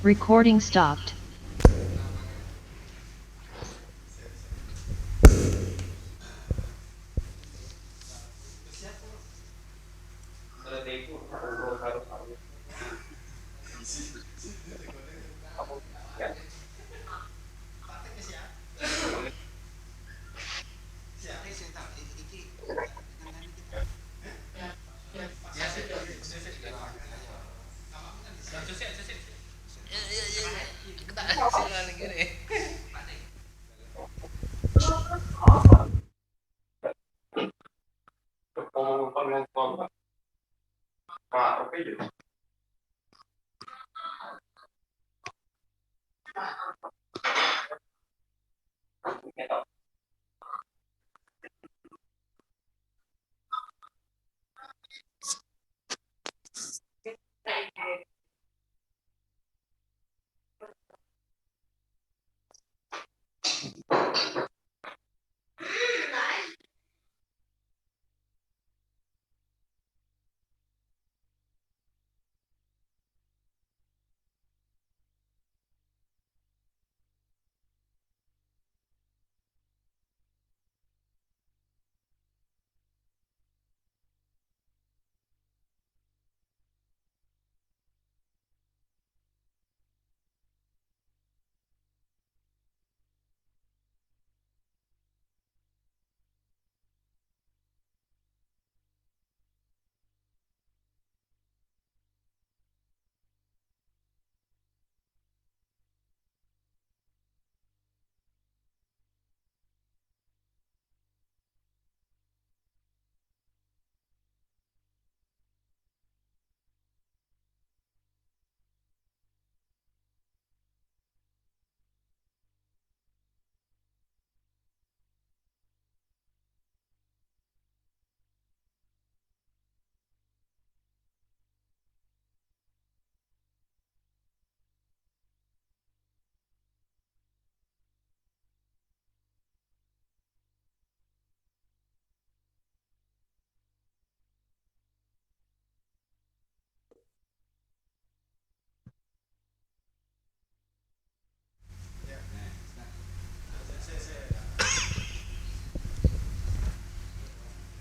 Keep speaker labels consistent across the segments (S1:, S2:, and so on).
S1: Recording stopped.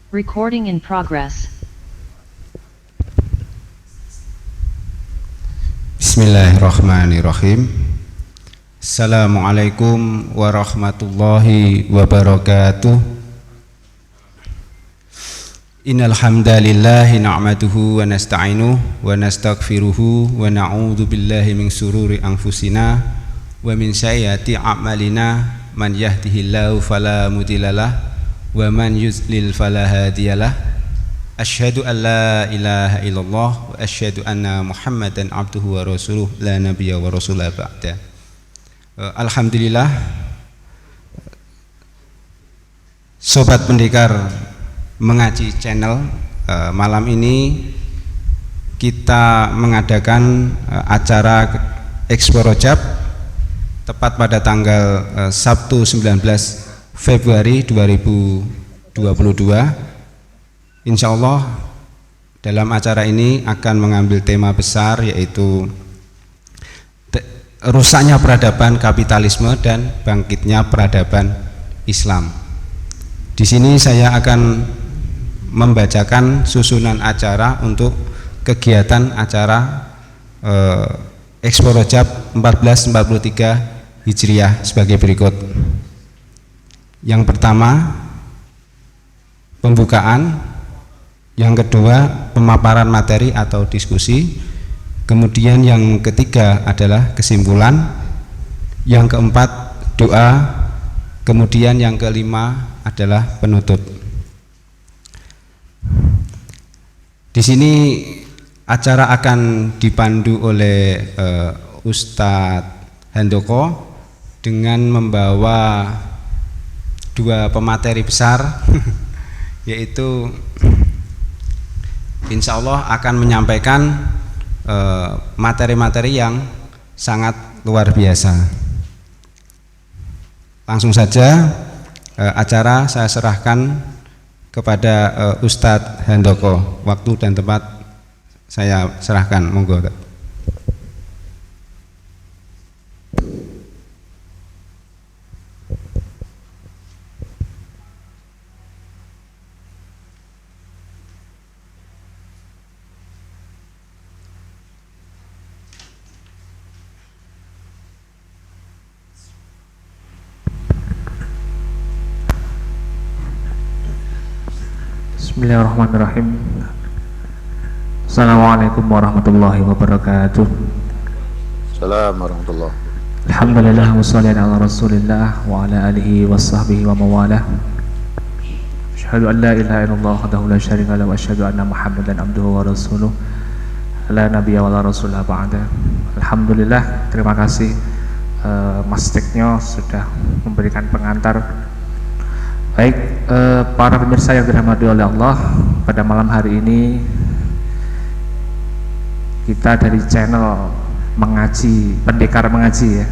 S1: Recording in progress.
S2: Bismillahirrahmanirrahim. Assalamualaikum warahmatullahi wabarakatuh. Innal hamdalillahi na'maduhu wa nasta'inuhu wa nastaghfiruhu wa na'udzu billahi min sururi anfusina wa min sayyiati a'malina. Man yahdihillahu fala mudhillalah wa man yudlil fala hadiyalah. Asyhadu an la ilaha illallah wa asyhadu anna Muhammadan abduhu wa rasuluh la nabiyya wa rasulah ba'da. Alhamdulillah, Sobat Pendekar Mengaji Channel, malam ini kita mengadakan acara Expo Rajab tepat pada tanggal Sabtu 19 Februari 2022. Insya Allah dalam acara ini akan mengambil tema besar, yaitu rusaknya peradaban kapitalisme dan bangkitnya peradaban Islam. Di sini saya akan membacakan susunan acara untuk kegiatan acara Expo Rajab 1443 Hijriah sebagai berikut. Yang pertama, pembukaan. Yang kedua, pemaparan materi atau diskusi. Kemudian yang ketiga adalah kesimpulan. Yang keempat, doa. Kemudian yang kelima adalah penutup. Di sini acara akan dipandu oleh Ustadz Handoko dengan membawa dua pemateri besar yaitu insya Allah akan menyampaikan materi-materi yang sangat luar biasa. Langsung saja acara saya serahkan kepada Ustadz Handoko. Waktu dan tempat saya serahkan, monggo.
S3: Bismillahirrahmanirrahim. Assalamualaikum warahmatullahi wabarakatuh.
S4: Assalamualaikum warahmatullahi.
S3: Alhamdulillah wassalatu ala rasulillah wa ala alihi wasahbihi wa mawalah. Asyhadu an la ilaha illallah wahdahu la syarika lahu wa asyhadu anna Muhammadan abduhu wa rasuluh. La nabiyya wa la rasulah ba'da. Alhamdulillah, terima kasih Mas Teknyo sudah memberikan pengantar. Baik, para pemirsa yang dirahmati oleh Allah, pada malam hari ini kita dari channel mengaji, pendekar mengaji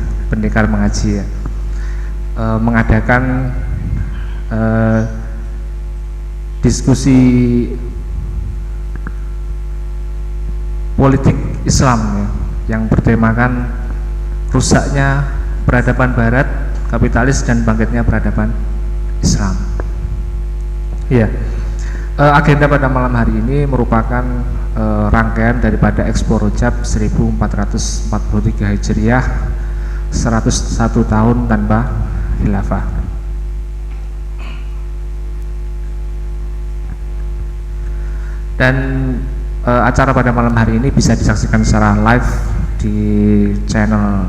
S3: ya, mengadakan diskusi politik Islam ya, yang bertemakan rusaknya peradaban Barat, kapitalis dan bangkitnya peradaban Islam. Ya, agenda pada malam hari ini merupakan rangkaian daripada Expo Rojab 1443 Hijriah, 101 tahun tanpa khilafah. Dan acara pada malam hari ini bisa disaksikan secara live di channel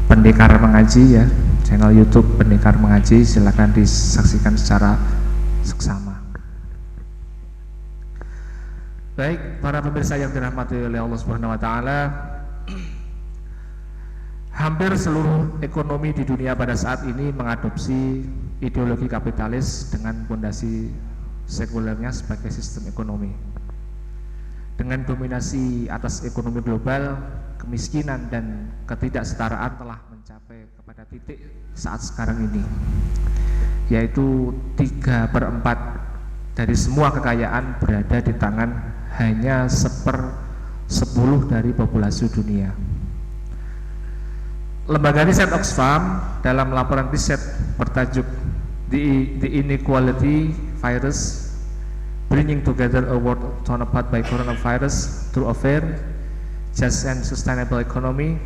S3: Pendekar Mengaji ya, channel YouTube Pendekar Mengaji, silakan disaksikan secara seksama. Baik, para pemirsa yang dirahmati oleh Allah Subhanahu wa taala, hampir seluruh ekonomi di dunia pada saat ini mengadopsi ideologi kapitalis dengan fondasi sekulernya sebagai sistem ekonomi. Dengan dominasi atas ekonomi global, kemiskinan dan ketidaksetaraan telah mencapai kepada titik saat sekarang ini, yaitu 3/4 dari semua kekayaan berada di tangan hanya 1/10 dari populasi dunia. Lembaga riset Oxfam dalam laporan riset bertajuk The Inequality Virus, Bringing Together a World Torn Apart by Coronavirus Through a Fair, Just and Sustainable Economy,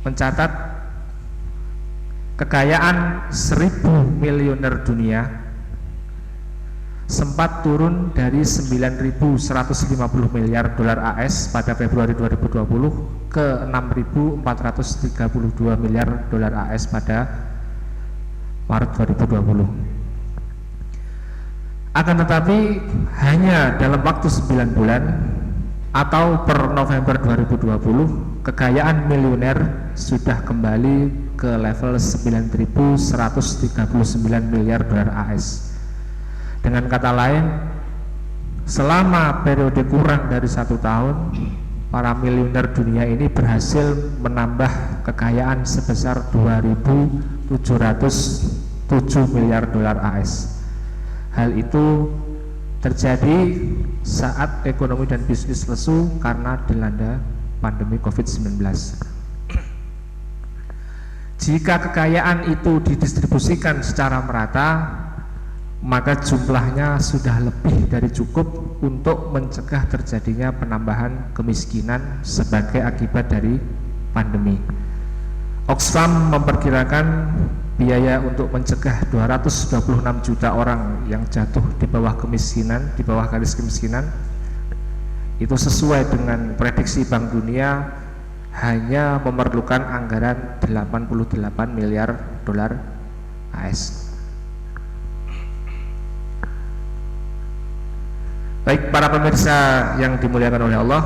S3: mencatat kekayaan 1000 miliuner dunia sempat turun dari 9.150 miliar dolar AS pada Februari 2020 ke 6.432 miliar dolar AS pada Maret 2020. Akan tetapi hanya dalam waktu 9 bulan atau per November 2020, kekayaan miliuner sudah kembali ke level 9.139 miliar dolar AS. Dengan kata lain, selama periode kurang dari 1 tahun, para miliuner dunia ini berhasil menambah kekayaan sebesar 2.707 miliar dolar AS. Hal itu terjadi saat ekonomi dan bisnis lesu karena dilanda pandemi COVID-19. Jika kekayaan itu didistribusikan secara merata, maka jumlahnya sudah lebih dari cukup untuk mencegah terjadinya penambahan kemiskinan sebagai akibat dari pandemi. Oxfam memperkirakan biaya untuk mencegah 226 juta orang yang jatuh di bawah kemiskinan, di bawah garis kemiskinan, itu sesuai dengan prediksi Bank Dunia hanya memerlukan anggaran 88 miliar dolar AS. Baik, para pemirsa yang dimuliakan oleh Allah,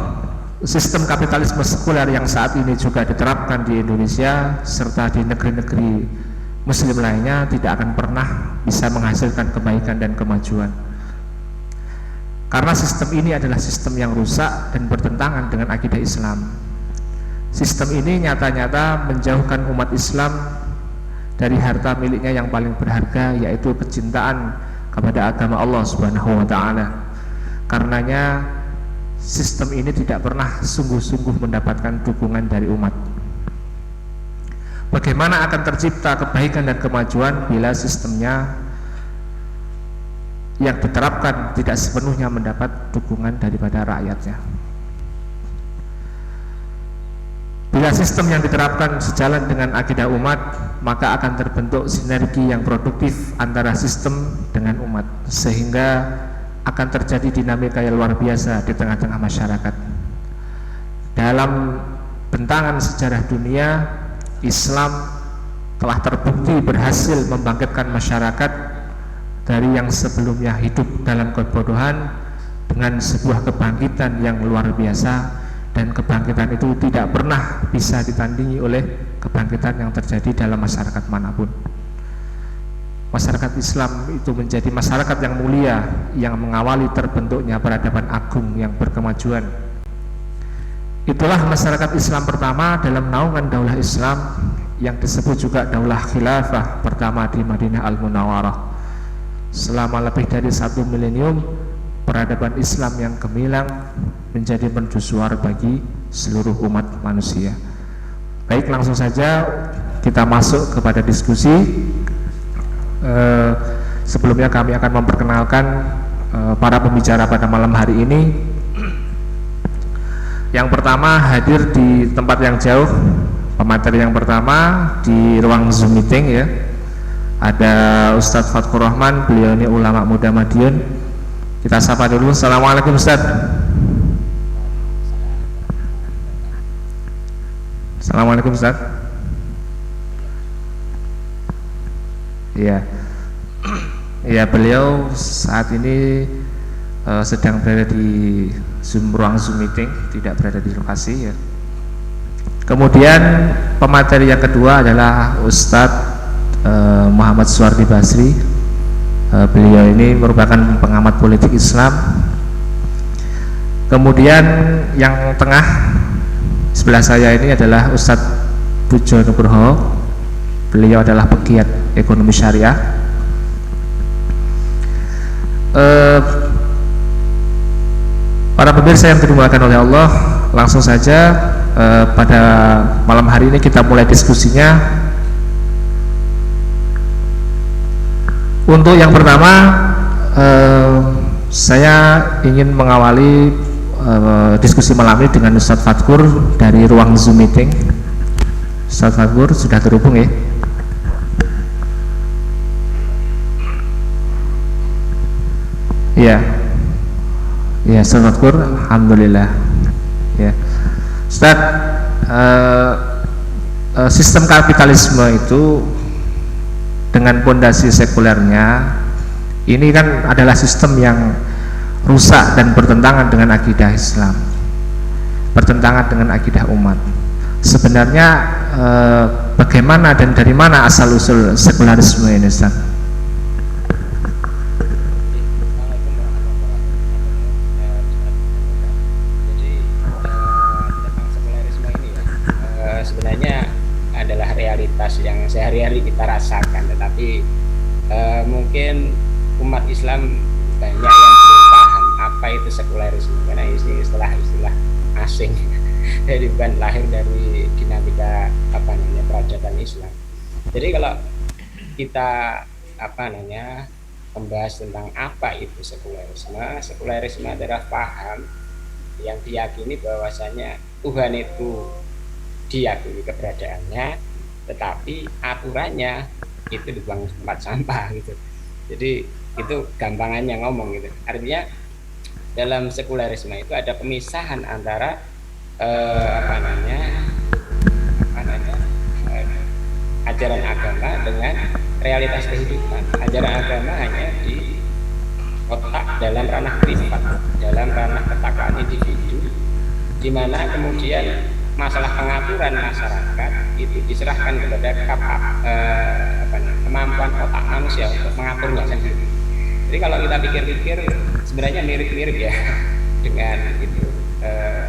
S3: sistem kapitalisme sekuler yang saat ini juga diterapkan di Indonesia serta di negeri-negeri Muslim lainnya tidak akan pernah bisa menghasilkan kebaikan dan kemajuan. Karena sistem ini adalah sistem yang rusak dan bertentangan dengan akidah Islam. Sistem ini nyata-nyata menjauhkan umat Islam dari harta miliknya yang paling berharga, yaitu kecintaan kepada agama Allah Subhanahu wa taala. Karenanya sistem ini tidak pernah sungguh-sungguh mendapatkan dukungan dari umat. Bagaimana akan tercipta kebaikan dan kemajuan bila sistemnya yang diterapkan tidak sepenuhnya mendapat dukungan daripada rakyatnya? Bila sistem yang diterapkan sejalan dengan akidah umat, maka akan terbentuk sinergi yang produktif antara sistem dengan dengan umat, sehingga akan terjadi dinamika yang luar biasa di tengah-tengah masyarakat. Dalam bentangan sejarah dunia, Islam telah terbukti berhasil membangkitkan masyarakat dari yang sebelumnya hidup dalam kebodohan dengan sebuah kebangkitan yang luar biasa, dan kebangkitan itu tidak pernah bisa ditandingi oleh kebangkitan yang terjadi dalam masyarakat manapun. Masyarakat Islam itu menjadi masyarakat yang mulia, yang mengawali terbentuknya peradaban agung yang berkemajuan. Itulah masyarakat Islam pertama dalam naungan daulah Islam, yang disebut juga daulah khilafah pertama di Madinah Al-Munawwarah. Selama lebih dari 1 milenium, peradaban Islam yang gemilang menjadi mercusuar bagi seluruh umat manusia. Baik, langsung saja kita masuk kepada diskusi. Sebelumnya kami akan memperkenalkan para pembicara pada malam hari ini. Yang pertama hadir di tempat yang jauh, pemateri yang pertama di ruang Zoom meeting ya. Ada Ustadz Fatkur Rahman, beliau ini ulama muda Madiun. Kita sapa dulu. Assalamualaikum Ustadz. Assalamualaikum Ustadz. Iya. Ya, beliau saat ini sedang berada di ruang Zoom meeting, tidak berada di lokasi ya. Kemudian pemateri yang kedua adalah Ustadz Muhammad Suwardi Basri. Beliau ini merupakan pengamat politik Islam. Kemudian yang tengah sebelah saya ini adalah Ustadz Pujo Nugroho. Beliau adalah pegiat ekonomi syariah. Para pemirsa yang dimuliakan oleh Allah, langsung saja pada malam hari ini kita mulai diskusinya. Untuk yang pertama, saya ingin mengawali diskusi malam ini dengan Ustadz Fatkur dari ruang Zoom meeting. Ustadz Fatkur sudah terhubung ya? Iya. Ya, Ustadz Fatkur, alhamdulillah. Ya, Ustadz, sistem kapitalisme itu dengan pondasi sekulernya ini kan adalah sistem yang rusak dan bertentangan dengan akidah Islam, bertentangan dengan akidah umat. Sebenarnya bagaimana dan dari mana asal usul sekularisme ini, Ustaz?
S5: Yang sehari-hari kita rasakan, tetapi mungkin umat Islam banyak yang belum paham apa itu sekularisme, karena ini istilah asing dari lahir dari dinamika peradaban Islam. Jadi kalau kita membahas tentang apa itu sekularisme adalah paham yang diyakini bahwasanya Tuhan itu diyakini keberadaannya, tetapi aturannya itu dibuang tempat sampah gitu. Jadi itu gampangannya ngomong gitu. Artinya dalam sekularisme itu ada pemisahan antara ajaran agama dengan realitas kehidupan. Ajaran agama hanya di kotak dalam ranah privat, dalam ranah ketakwaan individu, di mana kemudian masalah pengaturan masyarakat itu diserahkan kepada kemampuan otak manusia untuk mengaturnya sendiri. Jadi kalau kita pikir-pikir sebenarnya mirip-mirip ya dengan itu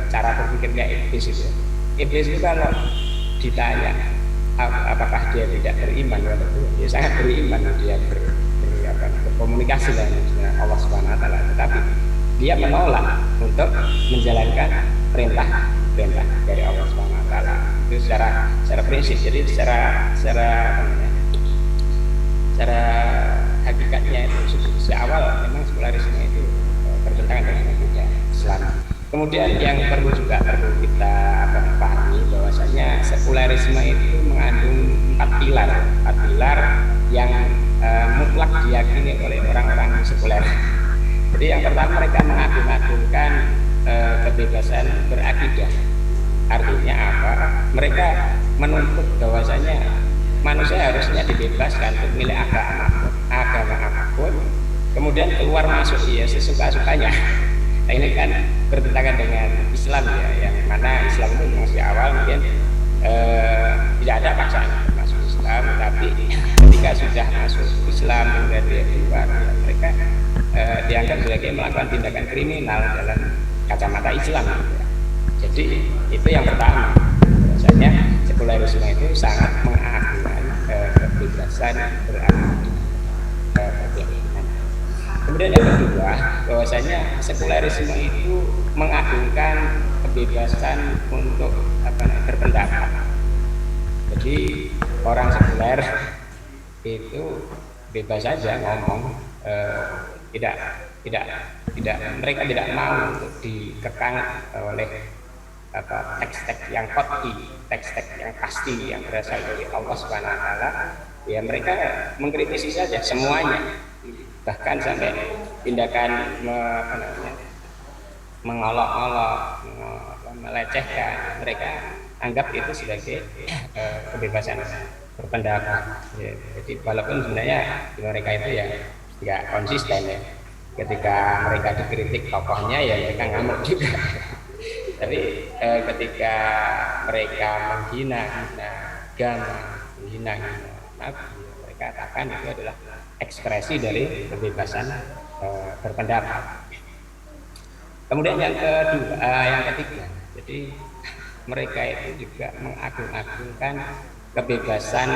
S5: cara berpikirnya iblis itu. Iblis itu kalau ditanya apakah dia tidak beriman, dia sangat beriman, dia berkomunikasi dengan Allah Subhanahu Wa Taala, tetapi dia menolak untuk menjalankan perintah dari Allah Subhanahu Wa Taala. Itu secara prinsip. Jadi secara hakikatnya itu sejak awal memang sekularisme itu bertentangan dengan akidah Islam. Kemudian yang perlu kita pahami bahwasanya sekularisme itu mengandung empat pilar yang mutlak diyakini oleh orang-orang sekuler. Jadi yang pertama mereka mengagung-agungkan kebebasan berakidah. Artinya apa? Mereka menuntut bahwasanya manusia harusnya dibebaskan untuk milih agama apapun, kemudian keluar masuk ya sesuka-sukanya. Nah, ini kan bertentangan dengan Islam ya, yang mana Islam itu masih awal mungkin tidak ada paksaan masuk Islam, tapi ketika sudah masuk Islam kemudian dia keluar, ya, mereka dianggap sebagai melakukan tindakan kriminal dalam kacamata Islam. Ya. Jadi itu yang pertama. Biasanya sekulerisme itu sangat mengagungkan kebebasan berkeyakinan. Kemudian yang kedua, bahwasanya sekulerisme itu mengagungkan kebebasan untuk berpendapat. Jadi orang sekuler itu bebas saja ngomong, mereka tidak mau untuk dikekang oleh teks-teks yang qat'i, teks-teks yang pasti yang berasal dari Allah Subhanahu wa taala. Ya mereka mengkritisi saja semuanya, bahkan sampai tindakan mengolok-olok, melecehkan, mereka anggap itu sebagai kebebasan berpendapat. Ya, jadi walaupun sebenarnya mereka itu ya nggak konsisten ya. Ketika mereka dikritik tokohnya ya mereka ngamuk juga. Tapi ketika mereka menghina agama, menghina nabi, mereka katakan itu adalah ekspresi dari kebebasan berpendapat. Kemudian yang kedua, yang ketiga, jadi mereka itu juga mengagung-agungkan kebebasan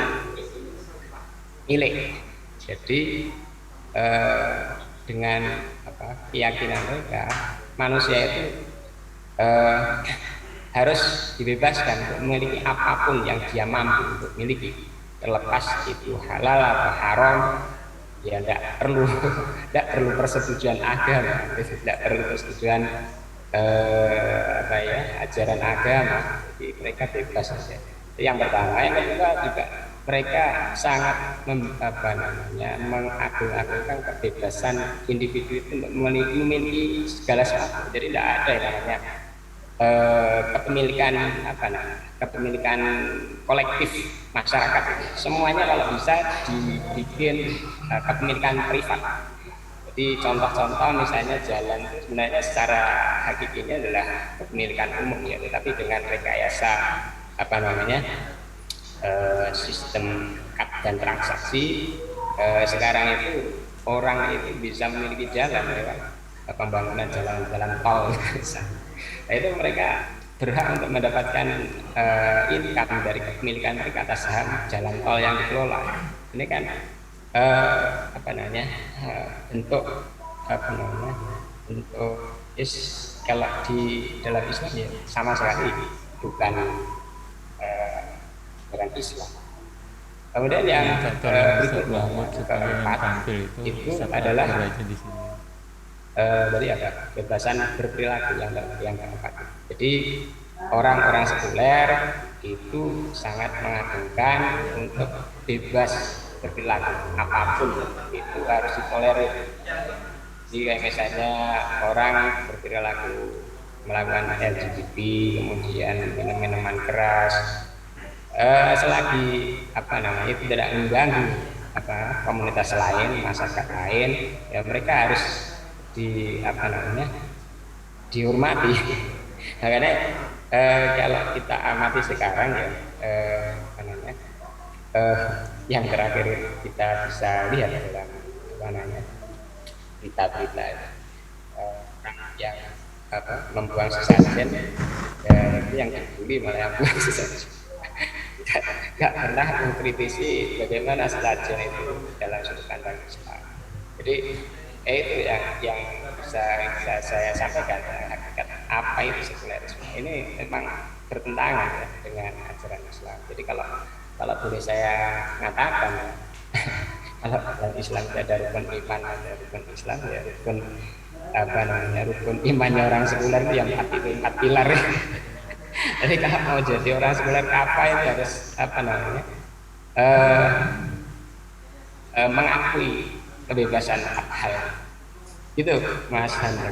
S5: milih. Jadi dengan keyakinan mereka, manusia itu harus dibebaskan untuk memiliki apapun yang dia mampu untuk miliki, terlepas itu halal atau haram. Ya tidak perlu persetujuan agama, tidak perlu persetujuan ajaran agama. Jadi mereka bebas saja. Itu yang pertama. Yang kedua juga mereka sangat mengagung-agungkan kebebasan individu itu memiliki segala sesuatu. Jadi tidak ada yang namanya kepemilikan kolektif masyarakat. Semuanya kalau bisa dibikin kepemilikan privat. Jadi contoh-contoh misalnya jalan itu sebenarnya secara hakikinya adalah kepemilikan umum ya, tetapi dengan rekayasa sistem kad dan transaksi sekarang itu orang itu bisa memiliki jalan ya, pembangunan jalan-jalan tol. Nah, itu mereka berhak untuk mendapatkan income dari kepemilikan mereka atas saham jalan tol yang dikelola. Ini kan bentuk kalau di dalam Islam ya sama sekali bukan Islam. Kemudian yang berikutnya keempat itu adalah dari kebebasan berperilaku yang keempat. Jadi orang-orang sekuler itu sangat mengagungkan untuk bebas berperilaku apapun itu harus ditolerir. Jika misalnya orang berperilaku melakukan LGBT, kemudian minum-minuman keras, selagi itu tidak mengganggu komunitas lain, masyarakat lain, ya mereka harus dihormati. Nah, karena kalau kita amati sekarang ya yang terakhir kita bisa lihat dalam berita-berita orang yang membuang sesajen, itu yang dibully malah yang buang sesajen. Tidak pernah mengkritisi bagaimana sesajen itu dalam sudut pandang Islam. Jadi itu yang bisa saya sampaikan, hakikat apa itu sekulerisme. Ini memang bertentangan ya, dengan ajaran Islam. Jadi kalau boleh saya mengatakan kalau dalam Islam ada rukun iman, ada rukun Islam ya rukun imannya orang sekuler itu yang empat pilar. Jadi kalau mau jadi orang sekuler apa itu harus mengakui kebebasan hal itu, Mas Hendra.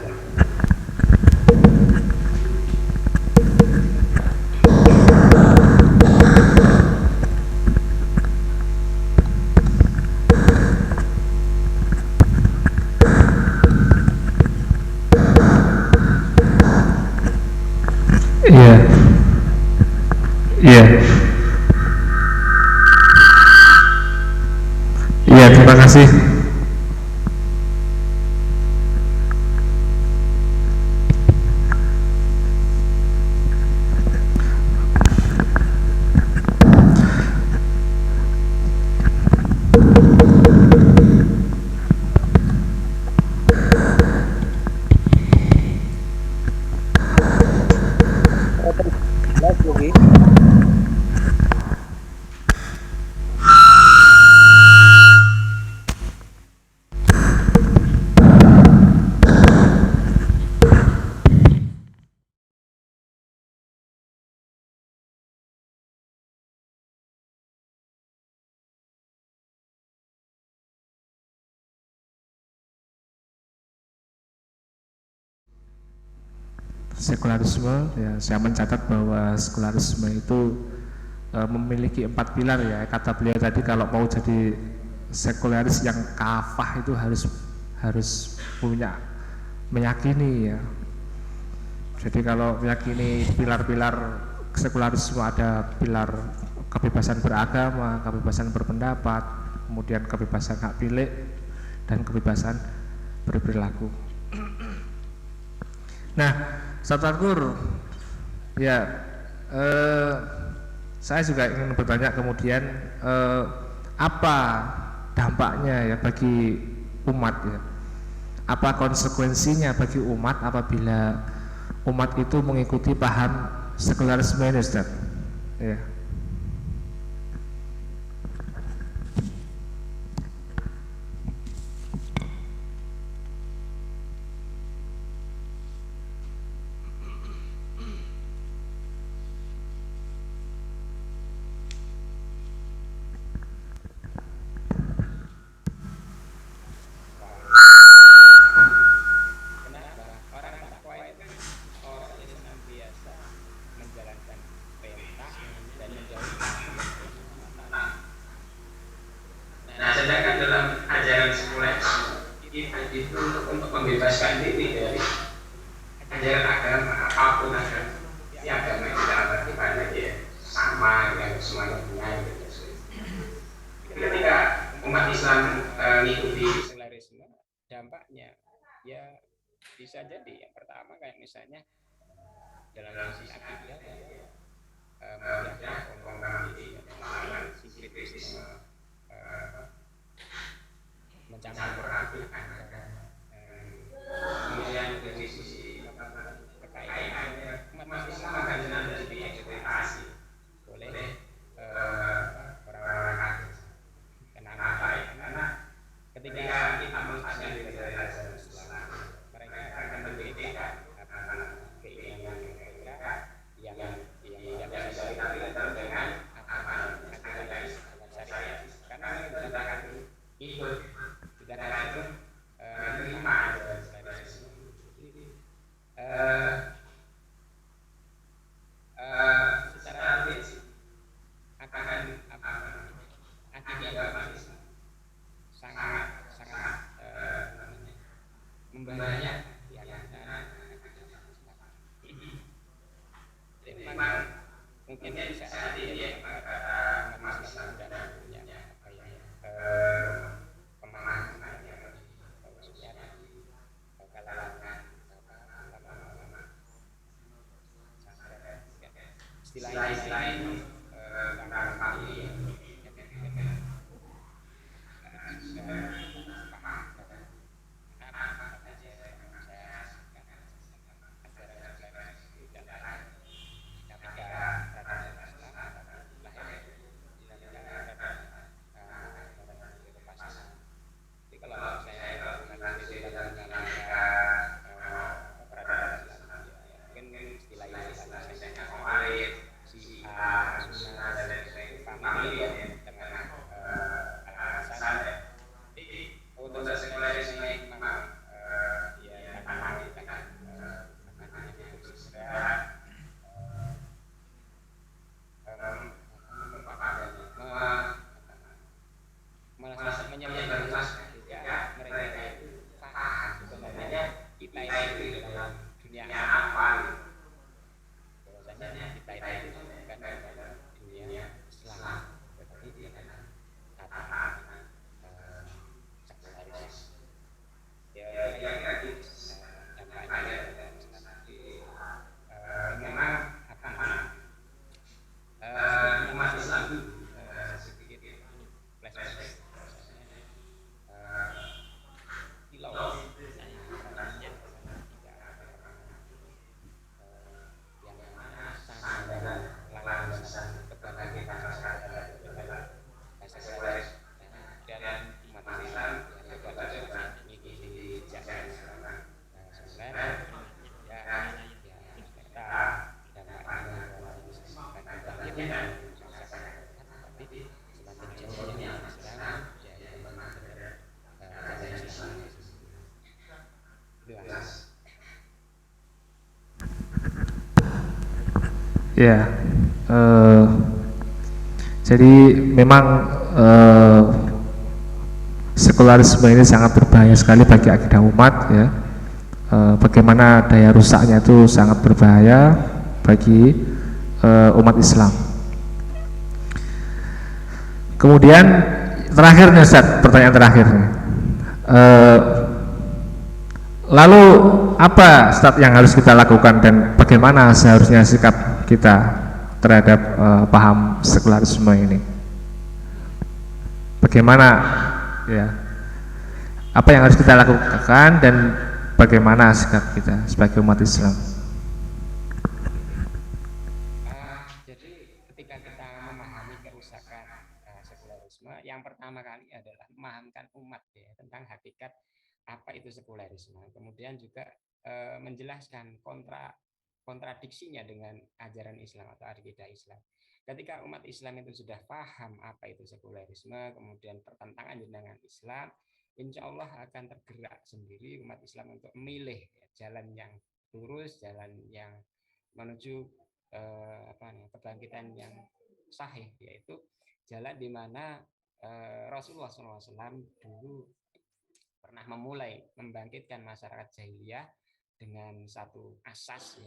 S3: Iya, iya, iya. Terima kasih. Sekularisme, ya, saya mencatat bahwa sekularisme itu memiliki 4 pilar, ya. Kata beliau tadi kalau mau jadi sekularis yang kafah itu harus punya meyakini, ya. Jadi kalau meyakini pilar-pilar sekularisme, ada pilar kebebasan beragama, kebebasan berpendapat, kemudian kebebasan hak pilih, dan kebebasan berperilaku. Nah, Saudaraku, ya, saya juga ingin bertanya kemudian apa dampaknya, ya, bagi umat, ya, apa konsekuensinya bagi umat apabila umat itu mengikuti paham sekularisme ini, Ustaz? Ya.
S5: Itu untuk membebaskan diri dari ajaran agama apapun agama. Ini agama yang kita arti banyak, ya, sama yang semuanya punya gitu. Ketika umat Islam mengikuti sekularisme, dampaknya ya bisa jadi yang pertama kayak misalnya dalam sisi akidah, memudahkan konformiti, sinkretisme, mencampur adukan, kemudian dari sisi kekayaan umat Islam akan menjadi eksploitasi oleh orang-orang kafir. Kenapa? Karena ketika kita mengkaji dari ajaran Islam, mereka akan membedakan keinginan mereka yang tidak bisa kita dengan akidah Islam syariat. Karena mereka tidak akan ikut, tidak akan menerima ajaran Islam.
S3: Ya, jadi memang sekularisme ini sangat berbahaya sekali bagi akidah umat ya. Bagaimana daya rusaknya itu sangat berbahaya bagi umat Islam. Kemudian terakhirnya Ustaz, pertanyaan terakhirnya, lalu apa Ustaz yang harus kita lakukan dan bagaimana seharusnya sikap kita terhadap paham sekularisme ini? Bagaimana ya? Apa yang harus kita lakukan dan bagaimana sikap kita sebagai umat Islam?
S5: Jadi ketika kita memahami kerusakan sekularisme, yang pertama kali adalah memahamkan umat ya tentang hakikat apa itu sekularisme. Kemudian juga menjelaskan kontradiksinya dengan ajaran Islam atau akidah Islam. Ketika umat Islam itu sudah paham apa itu sekularisme, kemudian pertentangan dengan Islam, insya Allah akan tergerak sendiri umat Islam untuk memilih jalan yang lurus, jalan yang menuju kebangkitan yang sahih, yaitu jalan di mana Rasulullah SAW dulu pernah memulai membangkitkan masyarakat jahiliyah dengan satu asas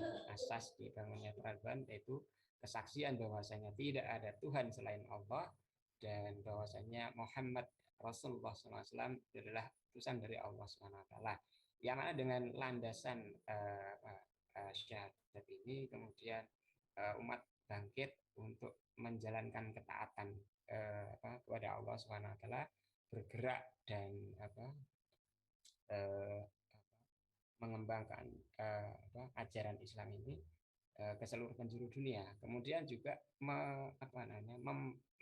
S5: dibangunnya peradaban, yaitu kesaksian bahwasanya tidak ada Tuhan selain Allah dan bahwasanya Muhammad Rasulullah SAW adalah utusan dari Allah SWT. Yang mana dengan landasan syahadat ini kemudian umat bangkit untuk menjalankan ketaatan kepada Allah SWT, bergerak dan mengembangkan ajaran Islam ini ke seluruh penjuru dunia. Kemudian juga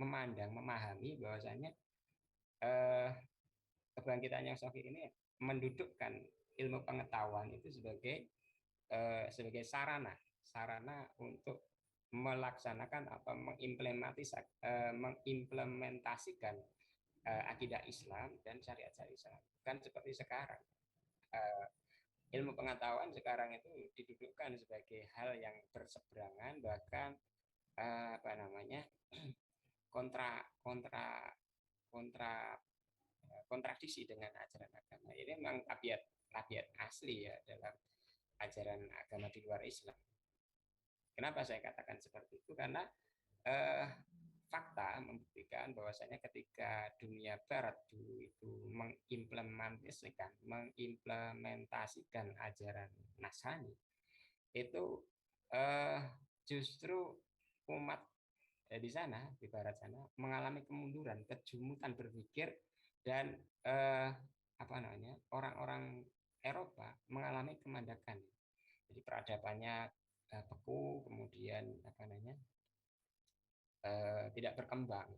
S5: memahami bahwasanya kebangkitan yang sahih ini mendudukkan ilmu pengetahuan itu sebagai sarana untuk melaksanakan atau mengimplementasikan akidah Islam dan syariat-syariat Islam. Kan seperti sekarang ilmu pengetahuan sekarang itu didudukkan sebagai hal yang berseberangan, bahkan kontradiksi dengan ajaran agama. Ini memang tabiat asli ya dalam ajaran agama di luar Islam. Kenapa saya katakan seperti itu? Karena fakta membuktikan bahwasanya ketika dunia barat dulu itu mengimplementasikan ajaran Nasrani, itu justru umat di sana, di barat sana, mengalami kemunduran, kejumutan berpikir, dan orang-orang Eropa mengalami kemandakan. Jadi peradabannya beku, kemudian tidak berkembang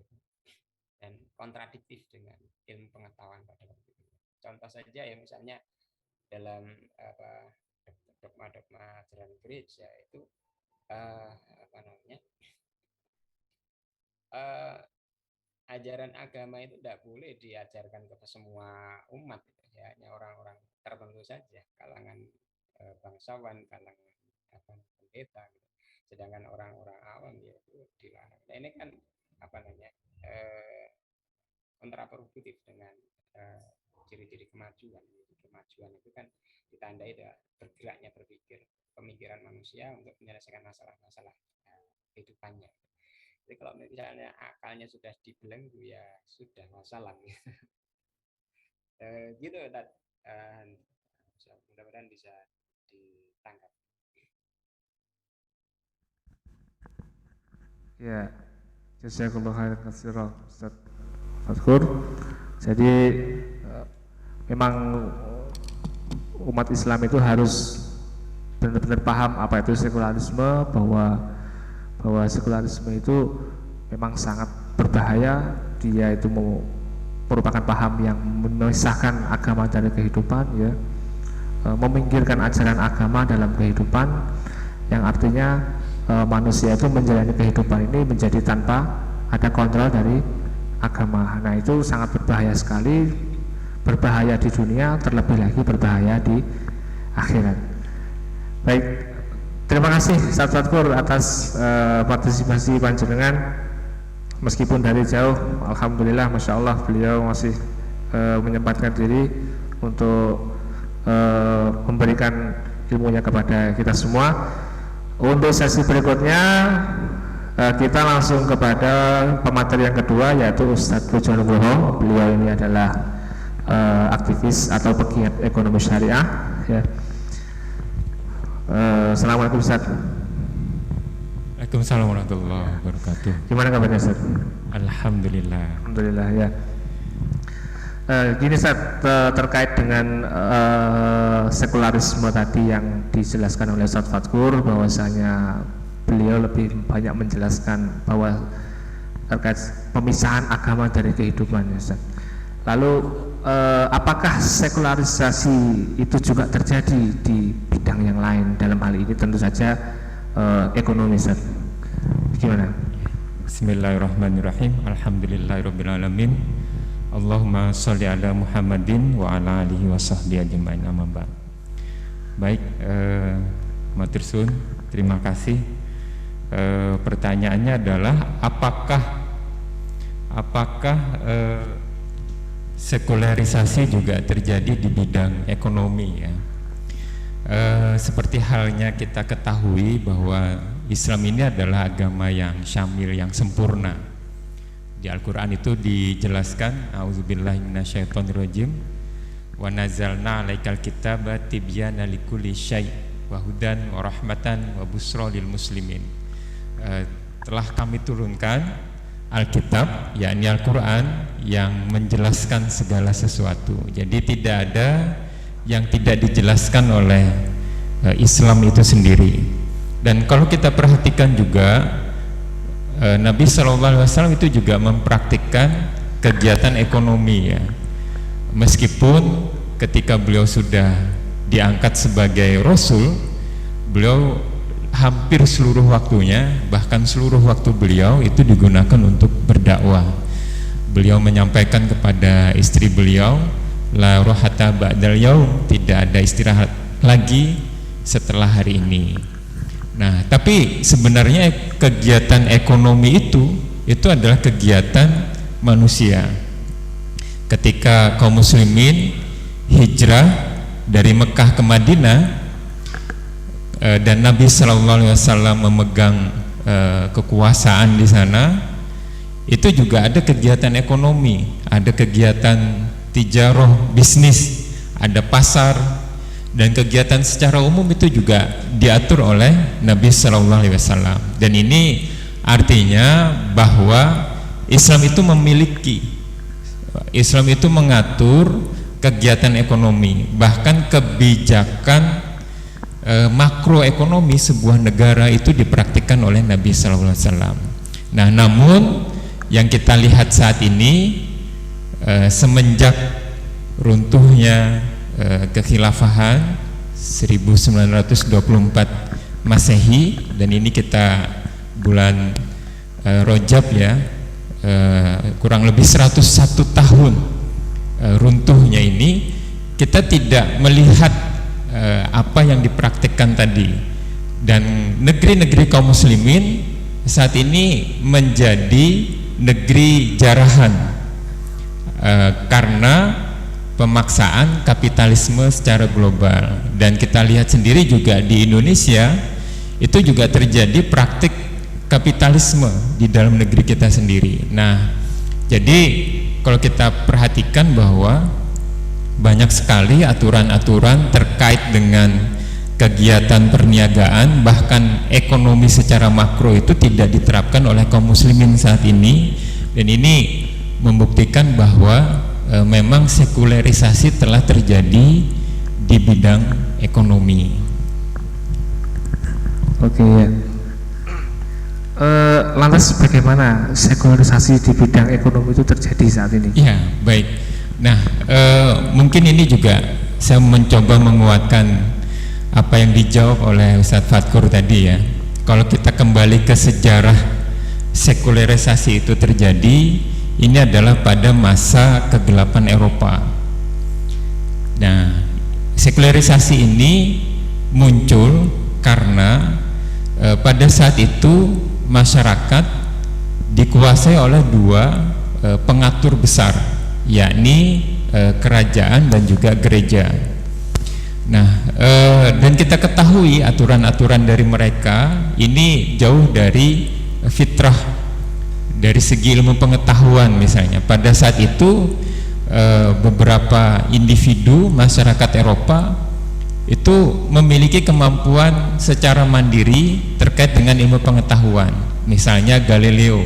S5: dan kontradiktif dengan ilmu pengetahuan pada waktu itu. Contoh saja ya, misalnya dalam dogma-dogma ajaran gereja itu ajaran agama itu tidak boleh diajarkan kepada semua umat ya, hanya orang-orang tertentu saja, kalangan bangsawan, kalangan pendeta gitu. Sedangkan orang-orang awam ya itu dilarang. Nah, ini kan kontraproduktif dengan ciri-ciri kemajuan. Kemajuan itu kan ditandai dengan bergeraknya pemikiran manusia untuk menyelesaikan masalah-masalah kehidupannya. Jadi kalau misalnya akalnya sudah dibelenggu ya sudah masalah gitu. Gitu mudah-mudahan bisa ditangkap.
S3: Ya, jazakallahu khairan katsiran Ustaz Fathur. Jadi memang umat Islam itu harus benar-benar paham apa itu sekularisme, bahwa sekularisme itu memang sangat berbahaya. Dia itu merupakan paham yang memisahkan agama dari kehidupan ya, meminggirkan ajaran agama dalam kehidupan, yang artinya manusia itu menjalani kehidupan ini menjadi tanpa ada kontrol dari agama. Nah, itu sangat berbahaya sekali, berbahaya di dunia, terlebih lagi berbahaya di akhirat. Baik, Terima kasih Ustaz Fatkur atas partisipasi panjenengan. Meskipun dari jauh, alhamdulillah, masya Allah, beliau masih menyempatkan diri untuk memberikan ilmunya kepada kita semua. Untuk sesi berikutnya kita langsung kepada pemateri yang kedua, yaitu Ustadz Pujo Nugroho. Beliau ini adalah aktivis atau pegiat ekonomi syariah, ya. Assalamualaikum Ustaz.
S6: Waalaikumsalam warahmatullahi wabarakatuh.
S3: Gimana kabarnya Ustaz?
S6: Alhamdulillah.
S3: Alhamdulillah, ya. Gini Ustaz, terkait dengan sekularisme tadi yang dijelaskan oleh Ustaz Fatkur, bahwasanya beliau lebih banyak menjelaskan bahwa terkait pemisahan agama dari kehidupan, ya Ustaz. Lalu apakah sekularisasi itu juga terjadi di bidang yang lain? Dalam hal ini tentu saja ekonomi, Ustaz. Gimana?
S6: Bismillahirrahmanirrahim. Alhamdulillahirabbil alamin. Allahumma sholli ala Muhammadin wa ala alihi wa sahbihi ajmain, amma ba'd. Baik, matur suwun, terima kasih. Pertanyaannya adalah apakah sekularisasi juga terjadi di bidang ekonomi, ya. Seperti halnya kita ketahui bahwa Islam ini adalah agama yang syamil, yang sempurna. Di Al-Quran itu dijelaskan, a'udzubillahi minasyaitonirrajim, wa nazzalna 'alaikal kitaba tibyana likulli syai' wa hudan wa rahmatan wa busra lil muslimin. Telah kami turunkan Alkitab, yakni Al-Quran, yang menjelaskan segala sesuatu. Jadi tidak ada yang tidak dijelaskan oleh Islam itu sendiri. Dan kalau kita perhatikan juga, Nabi SAW itu juga mempraktikkan kegiatan ekonomi, ya. Meskipun ketika beliau sudah diangkat sebagai Rasul, beliau hampir seluruh waktunya, bahkan seluruh waktu beliau itu digunakan untuk berdakwah. Beliau menyampaikan kepada istri beliau, la rohata ba'dal yaum, tidak ada istirahat lagi setelah hari ini. Nah, tapi sebenarnya kegiatan ekonomi itu adalah kegiatan manusia. Ketika kaum muslimin hijrah dari Mekah ke Madinah, dan Nabi SAW memegang kekuasaan di sana, itu juga ada kegiatan ekonomi, ada kegiatan tijarah, bisnis, ada pasar, dan kegiatan secara umum itu juga diatur oleh Nabi SAW. Dan ini artinya bahwa Islam itu mengatur kegiatan ekonomi, bahkan kebijakan makroekonomi sebuah negara itu dipraktikkan oleh Nabi SAW. Nah, namun yang kita lihat saat ini, semenjak runtuhnya kekhilafahan 1924 Masehi, dan ini kita bulan Rajab, ya, kurang lebih 101 tahun runtuhnya ini, kita tidak melihat apa yang dipraktikkan tadi. Dan negeri-negeri kaum muslimin saat ini menjadi negeri jarahan karena pemaksaan kapitalisme secara global. Dan kita lihat sendiri juga di Indonesia itu juga terjadi praktik kapitalisme di dalam negeri kita sendiri. Nah, jadi kalau kita perhatikan bahwa banyak sekali aturan-aturan terkait dengan kegiatan perniagaan, bahkan ekonomi secara makro itu tidak diterapkan oleh kaum muslimin saat ini. Dan ini membuktikan bahwa memang sekularisasi telah terjadi di bidang ekonomi.
S3: Oke, ya. Lantas bagaimana sekularisasi di bidang ekonomi itu terjadi saat ini?
S6: Ya, baik. Nah, mungkin ini juga saya mencoba menguatkan apa yang dijawab oleh Ustadz Fatkur tadi, ya. Kalau kita kembali ke sejarah sekularisasi itu terjadi, ini adalah pada masa kegelapan Eropa. Nah, sekularisasi ini muncul karena pada saat itu masyarakat dikuasai oleh dua pengatur besar, yakni kerajaan dan juga gereja. Nah, dan kita ketahui aturan-aturan dari mereka ini jauh dari fitrah dari segi ilmu pengetahuan. Misalnya pada saat itu beberapa individu masyarakat Eropa itu memiliki kemampuan secara mandiri terkait dengan ilmu pengetahuan. Misalnya Galileo,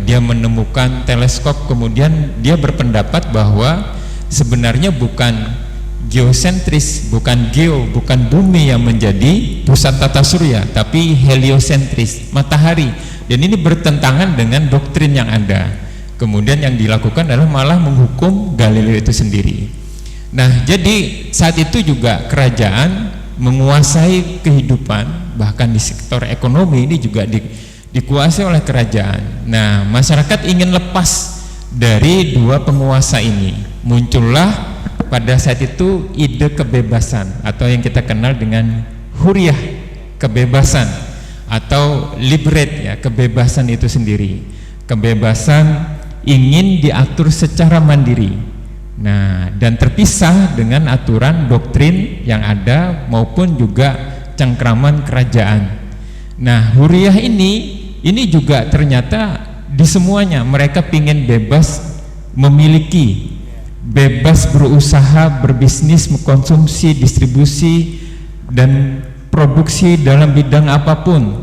S6: dia menemukan teleskop, kemudian dia berpendapat bahwa sebenarnya bukan geosentris, bukan bumi yang menjadi pusat tata surya, tapi heliosentris, matahari. Dan ini bertentangan dengan doktrin yang ada. Kemudian yang dilakukan adalah malah menghukum Galileo itu sendiri. Nah, jadi saat itu juga kerajaan menguasai kehidupan, bahkan di sektor ekonomi ini juga dikuasai oleh kerajaan. Nah, masyarakat ingin lepas dari dua penguasa ini. Muncullah pada saat itu ide kebebasan, atau yang kita kenal dengan huriyah, kebebasan, atau liberate, ya, kebebasan itu sendiri. Kebebasan ingin diatur secara mandiri. Nah, dan terpisah dengan aturan doktrin yang ada maupun juga cengkraman kerajaan. Nah, huriyah ini juga ternyata di semuanya mereka ingin bebas memiliki, bebas berusaha, berbisnis, mengkonsumsi, distribusi, dan produksi dalam bidang apapun.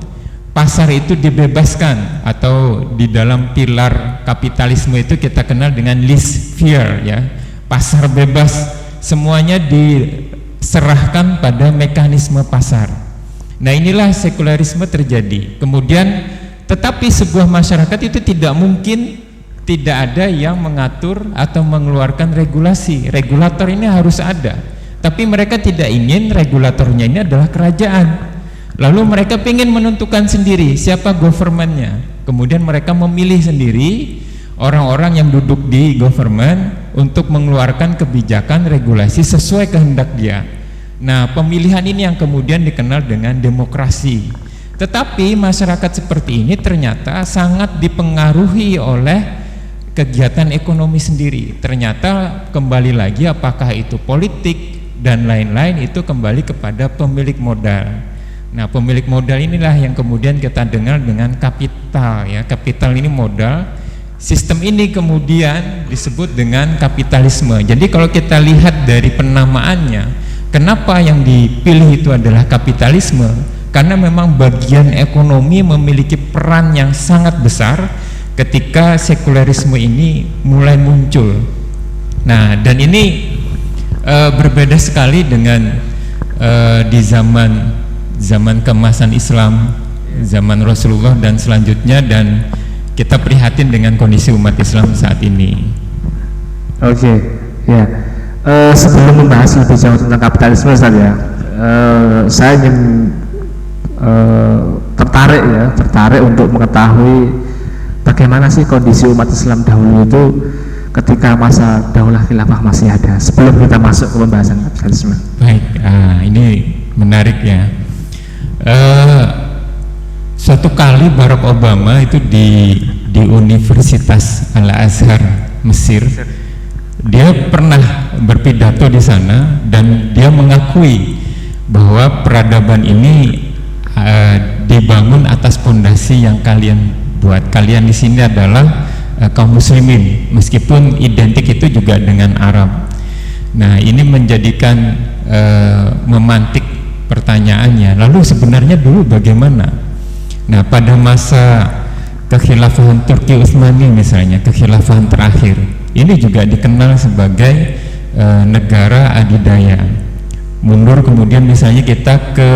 S6: Pasar itu dibebaskan, atau di dalam pilar kapitalisme itu kita kenal dengan laissez-faire, ya, pasar bebas, semuanya diserahkan pada mekanisme pasar. Nah, inilah sekularisme terjadi. Kemudian, tetapi sebuah masyarakat itu tidak mungkin tidak ada yang mengatur atau mengeluarkan regulasi. Regulator ini harus ada, tapi mereka tidak ingin regulatornya ini adalah kerajaan. Lalu mereka ingin menentukan sendiri siapa governmentnya. Kemudian mereka memilih sendiri orang-orang yang duduk di government untuk mengeluarkan kebijakan regulasi sesuai kehendak dia. Nah, pemilihan ini yang kemudian dikenal dengan demokrasi. Tetapi masyarakat seperti ini ternyata sangat dipengaruhi oleh kegiatan ekonomi sendiri. Ternyata kembali lagi, apakah itu politik dan lain-lain, itu kembali kepada pemilik modal. Nah, pemilik modal inilah yang kemudian kita dengar dengan kapital, ya. Kapital ini modal. Sistem ini kemudian disebut dengan kapitalisme. Jadi kalau kita lihat dari penamaannya, kenapa yang dipilih itu adalah kapitalisme? Karena memang bagian ekonomi memiliki peran yang sangat besar ketika sekularisme ini mulai muncul. Nah, dan ini berbeda sekali dengan di zaman keemasan Islam, zaman Rasulullah dan selanjutnya, dan kita prihatin dengan kondisi umat Islam saat ini.
S3: Oke, ya. Sebelum membahas lebih jauh tentang kapitalisme, Ustaz, ya, saya ingin tertarik untuk mengetahui bagaimana sih kondisi umat Islam dahulu itu ketika masa Daulah Khilafah masih ada, sebelum kita masuk ke pembahasan kapitalisme.
S6: Baik, ini menarik, ya. Suatu kali Barack Obama itu di Universitas Al-Azhar Mesir, dia pernah berpidato di sana dan dia mengakui bahwa peradaban ini dibangun atas fondasi yang kalian buat. Kalian di sini adalah kaum muslimin, meskipun identik itu juga dengan Arab. Nah, ini menjadikan memantik pertanyaannya, lalu sebenarnya dulu bagaimana? Nah, pada masa kekhilafahan Turki Utsmani misalnya, kekhilafahan terakhir, ini juga dikenal sebagai negara adidaya. Mundur kemudian misalnya kita ke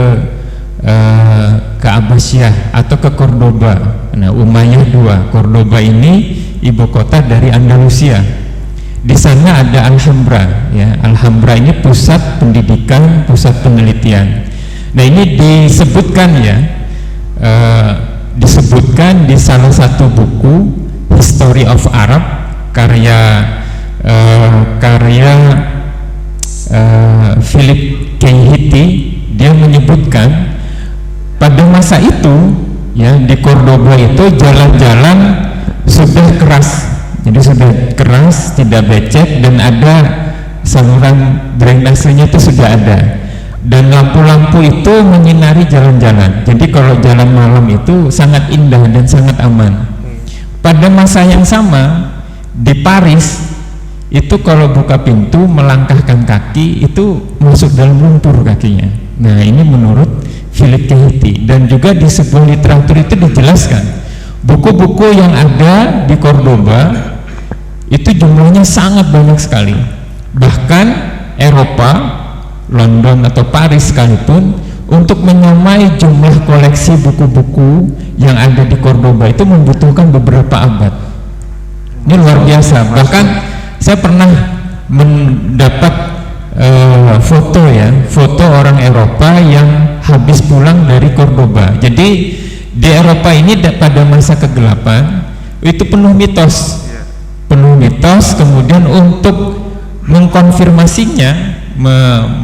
S6: Abbasiyah atau ke Cordoba. Nah, Umayyah II, Cordoba ini ibu kota dari Andalusia. Di sana ada Alhambra, ya. Alhambra ini pusat pendidikan, pusat penelitian. Nah, ini disebutkan, ya, disebutkan di salah satu buku History of Arab karya Philip K. Hitti. Dia menyebutkan pada masa itu ya di Cordoba itu jalan-jalan sudah keras, jadi sudah keras, tidak becek, dan ada saluran drainasenya itu sudah ada, dan lampu-lampu itu menyinari jalan-jalan. Jadi kalau jalan malam itu sangat indah dan sangat aman. Pada masa yang sama di Paris itu kalau buka pintu melangkahkan kaki itu masuk dalam lumpur kakinya. Nah ini menurut Philip Kehiti, dan juga di sebuah literatur itu dijelaskan buku-buku yang ada di Cordoba itu jumlahnya sangat banyak sekali. Bahkan Eropa, London atau Paris sekalipun, untuk menyamai jumlah koleksi buku-buku yang ada di Cordoba itu membutuhkan beberapa abad. Ini luar biasa. Bahkan saya pernah mendapat foto orang Eropa yang habis pulang dari Cordoba. Jadi di Eropa ini pada masa kegelapan itu penuh mitos, kemudian untuk mengkonfirmasinya,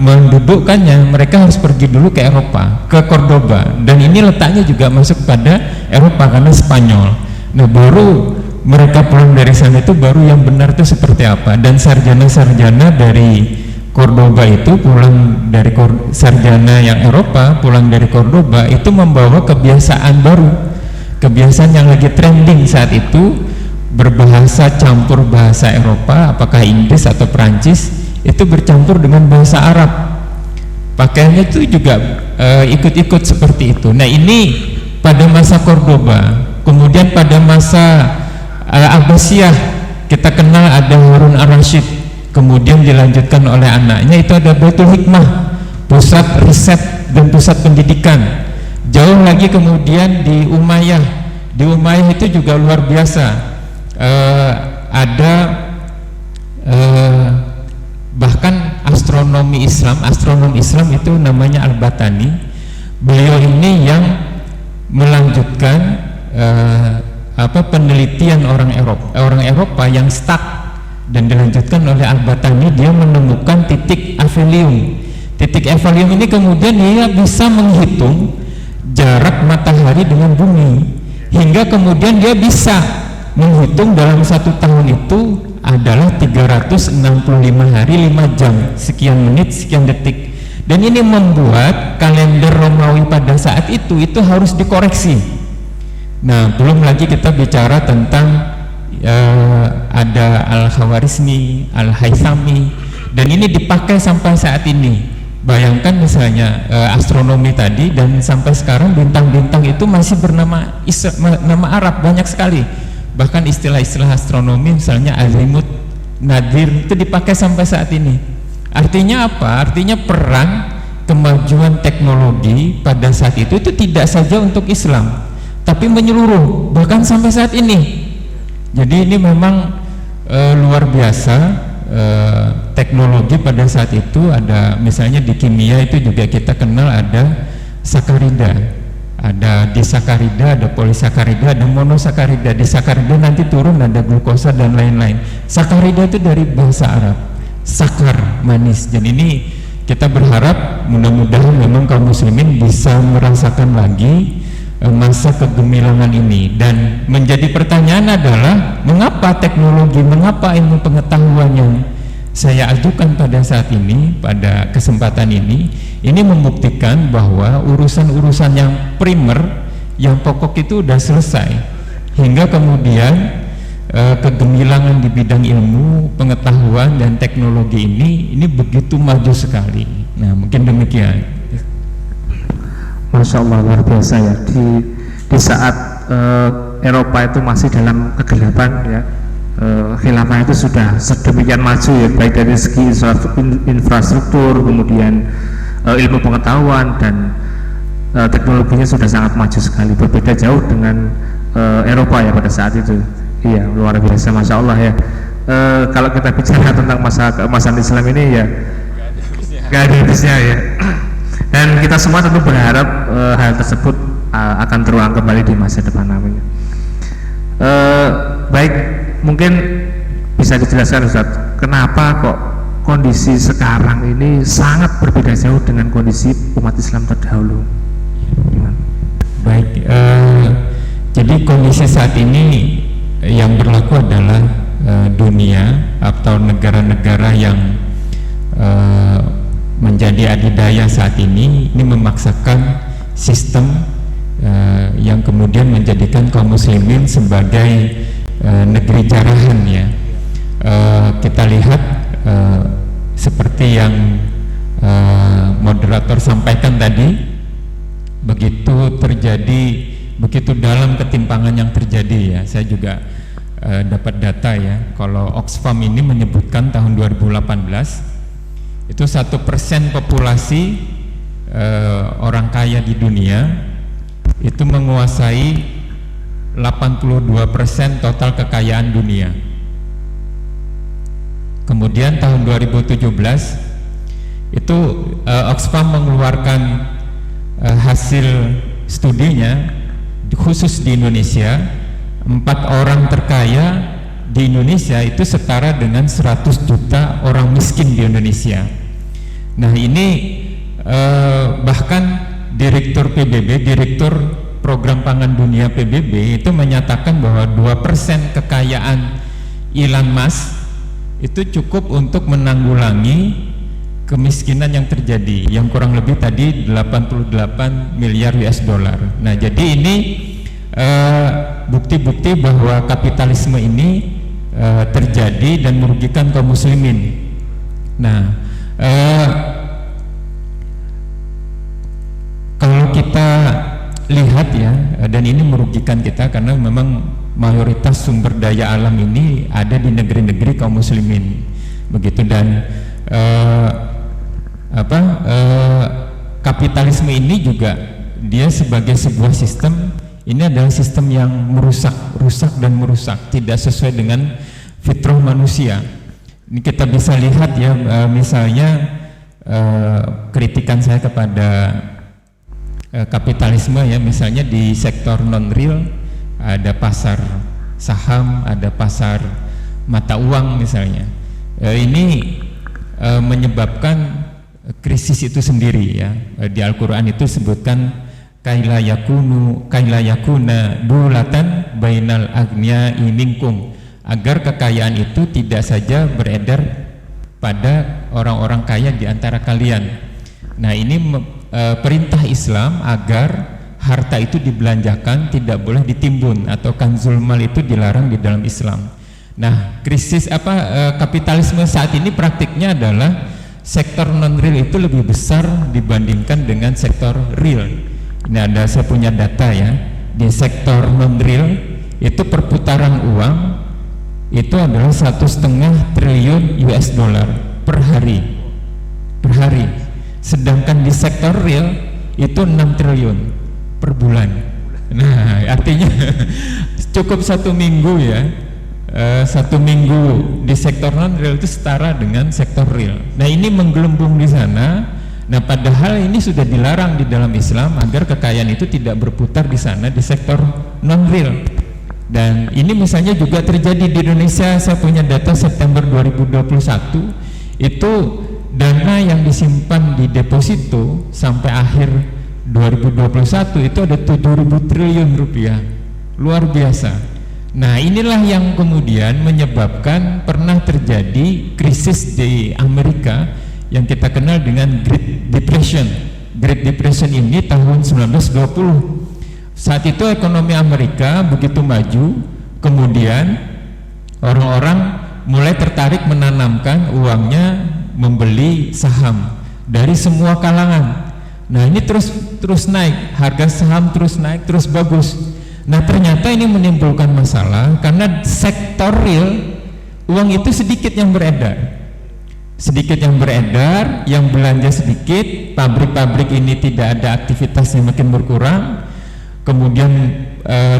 S6: mendudukkannya, mereka harus pergi dulu ke Eropa, ke Cordoba, dan ini letaknya juga masuk pada Eropa karena Spanyol. Nah baru mereka pulang dari sana itu baru yang benar itu seperti apa. Dan sarjana-sarjana dari Cordoba itu pulang dari sarjana yang Eropa pulang dari Cordoba itu membawa kebiasaan baru, kebiasaan yang lagi trending saat itu, berbahasa campur bahasa Eropa, apakah Inggris atau Perancis, itu bercampur dengan bahasa Arab. Pakaiannya itu juga ikut-ikut seperti itu. Nah ini pada masa Cordoba. Kemudian pada masa Abbasiyah kita kenal ada Harun ar-Rasyid, kemudian dilanjutkan oleh anaknya itu ada Baitul Hikmah, pusat riset dan pusat pendidikan. Jauh lagi kemudian di Umayyah itu juga luar biasa. Ada bahkan astronom Islam itu namanya Al-Batani. Beliau ini yang melanjutkan penelitian orang Eropa yang stuck, dan dilanjutkan oleh Al-Batani. Dia menemukan titik aphelium. Titik aphelium ini kemudian dia bisa menghitung jarak matahari dengan bumi, hingga kemudian dia bisa menghitung dalam 1 tahun itu adalah 365 hari 5 jam sekian menit sekian detik. Dan ini membuat kalender Romawi pada saat itu harus dikoreksi. Nah belum lagi kita bicara tentang ada Al-Khawarizmi, Al-Haythami, dan ini dipakai sampai saat ini. Bayangkan misalnya astronomi tadi, dan sampai sekarang bintang-bintang itu masih bernama nama Arab banyak sekali. Bahkan istilah-istilah astronomi misalnya azimut, nadir itu dipakai sampai saat ini. Artinya apa? Artinya peran kemajuan teknologi pada saat itu tidak saja untuk Islam, tapi menyeluruh bahkan sampai saat ini. Jadi ini memang luar biasa teknologi pada saat itu. Ada misalnya di kimia itu juga kita kenal ada sakarida, ada disakarida, ada polisakarida, ada monosakarida. Disakarida nanti turun ada glukosa dan lain-lain. Sakarida itu dari bahasa Arab, sakar, manis. Dan ini kita berharap mudah-mudahan memang kaum muslimin bisa merasakan lagi masa kegemilangan ini. Dan menjadi pertanyaan adalah mengapa teknologi, mengapa ilmu pengetahuan yang saya ajukan pada saat ini, pada kesempatan ini membuktikan bahwa urusan-urusan yang primer, yang pokok itu sudah selesai, hingga kemudian kegemilangan di bidang ilmu pengetahuan dan teknologi ini begitu maju sekali. Nah mungkin demikian.
S3: Masya Allah, luar biasa ya. Di saat Eropa itu masih dalam kegelapan ya, khilafah itu sudah sedemikian maju ya, baik dari segi infrastruktur, kemudian ilmu pengetahuan, dan teknologinya sudah sangat maju sekali, berbeda jauh dengan Eropa ya pada saat itu. Iya, luar biasa, Masya Allah ya. Kalau kita bicara tentang masa keemasan Islam ini ya gak ada habisnya ya. Dan kita semua tentu berharap hal tersebut akan terulang kembali di masa depan namanya. Baik, mungkin bisa dijelaskan Ustaz, kenapa kok kondisi sekarang ini sangat berbeda jauh dengan kondisi umat Islam terdahulu? Gimana?
S6: Baik, jadi kondisi saat ini yang berlaku adalah dunia atau negara-negara yang menjadi adidaya saat ini memaksakan sistem yang kemudian menjadikan kaum muslimin sebagai negeri jarahan ya. Kita lihat seperti yang moderator sampaikan tadi, begitu dalam ketimpangan yang terjadi ya. Saya juga dapat data ya, kalau Oxfam ini menyebutkan tahun 2018 itu 1% populasi orang kaya di dunia itu menguasai 82% total kekayaan dunia. Kemudian tahun 2017 itu Oxfam mengeluarkan hasil studinya khusus di Indonesia. 4 orang terkaya di Indonesia itu setara dengan 100 juta orang miskin di Indonesia. Nah ini bahkan Direktur PBB, Direktur Program Pangan Dunia PBB itu menyatakan bahwa 2% kekayaan Elon Musk itu cukup untuk menanggulangi kemiskinan yang terjadi, yang kurang lebih tadi 88 miliar US dollar. Nah jadi ini bukti-bukti bahwa kapitalisme ini terjadi dan merugikan kaum muslimin. Nah kalau kita lihat ya, dan ini merugikan kita karena memang mayoritas sumber daya alam ini ada di negeri-negeri kaum muslimin begitu. Dan kapitalisme ini juga dia sebagai sebuah sistem, ini adalah sistem yang rusak dan merusak, tidak sesuai dengan fitrah manusia. Ini kita bisa lihat ya, misalnya kritikan saya kepada kapitalisme ya, misalnya di sektor non real ada pasar saham, ada pasar mata uang misalnya. Ini menyebabkan krisis itu sendiri ya. Di Al-Qur'an itu sebutkan kaila yakuna dulatan bainal agniya'i minkum, agar kekayaan itu tidak saja beredar pada orang-orang kaya di antara kalian. Nah ini perintah Islam agar harta itu dibelanjakan, tidak boleh ditimbun, atau kanzul mal itu dilarang di dalam Islam. Nah krisis kapitalisme saat ini praktiknya adalah sektor non real itu lebih besar dibandingkan dengan sektor real. Ini saya punya data ya, di sektor non real itu perputaran uang itu adalah 1,5 triliun US dollar per hari. Sedangkan di sektor real itu 6 triliun per bulan. Nah artinya cukup 1 minggu ya, 1 minggu di sektor non real itu setara dengan sektor real. Nah ini menggelembung di sana. Nah padahal ini sudah dilarang di dalam Islam agar kekayaan itu tidak berputar di sana, di sektor non real. Dan ini misalnya juga terjadi di Indonesia. Saya punya data September 2021 itu dana yang disimpan di deposito sampai akhir 2021 itu ada 7.000 triliun rupiah, luar biasa. Nah inilah yang kemudian menyebabkan pernah terjadi krisis di Amerika yang kita kenal dengan Great Depression. Great Depression ini tahun 1920. Saat itu ekonomi Amerika begitu maju, kemudian orang-orang mulai tertarik menanamkan uangnya membeli saham dari semua kalangan. Nah ini terus naik, harga saham terus naik, terus bagus. Nah ternyata ini menimbulkan masalah karena sektor real uang itu sedikit yang beredar, yang belanja sedikit, pabrik-pabrik ini tidak ada aktivitasnya, makin berkurang, kemudian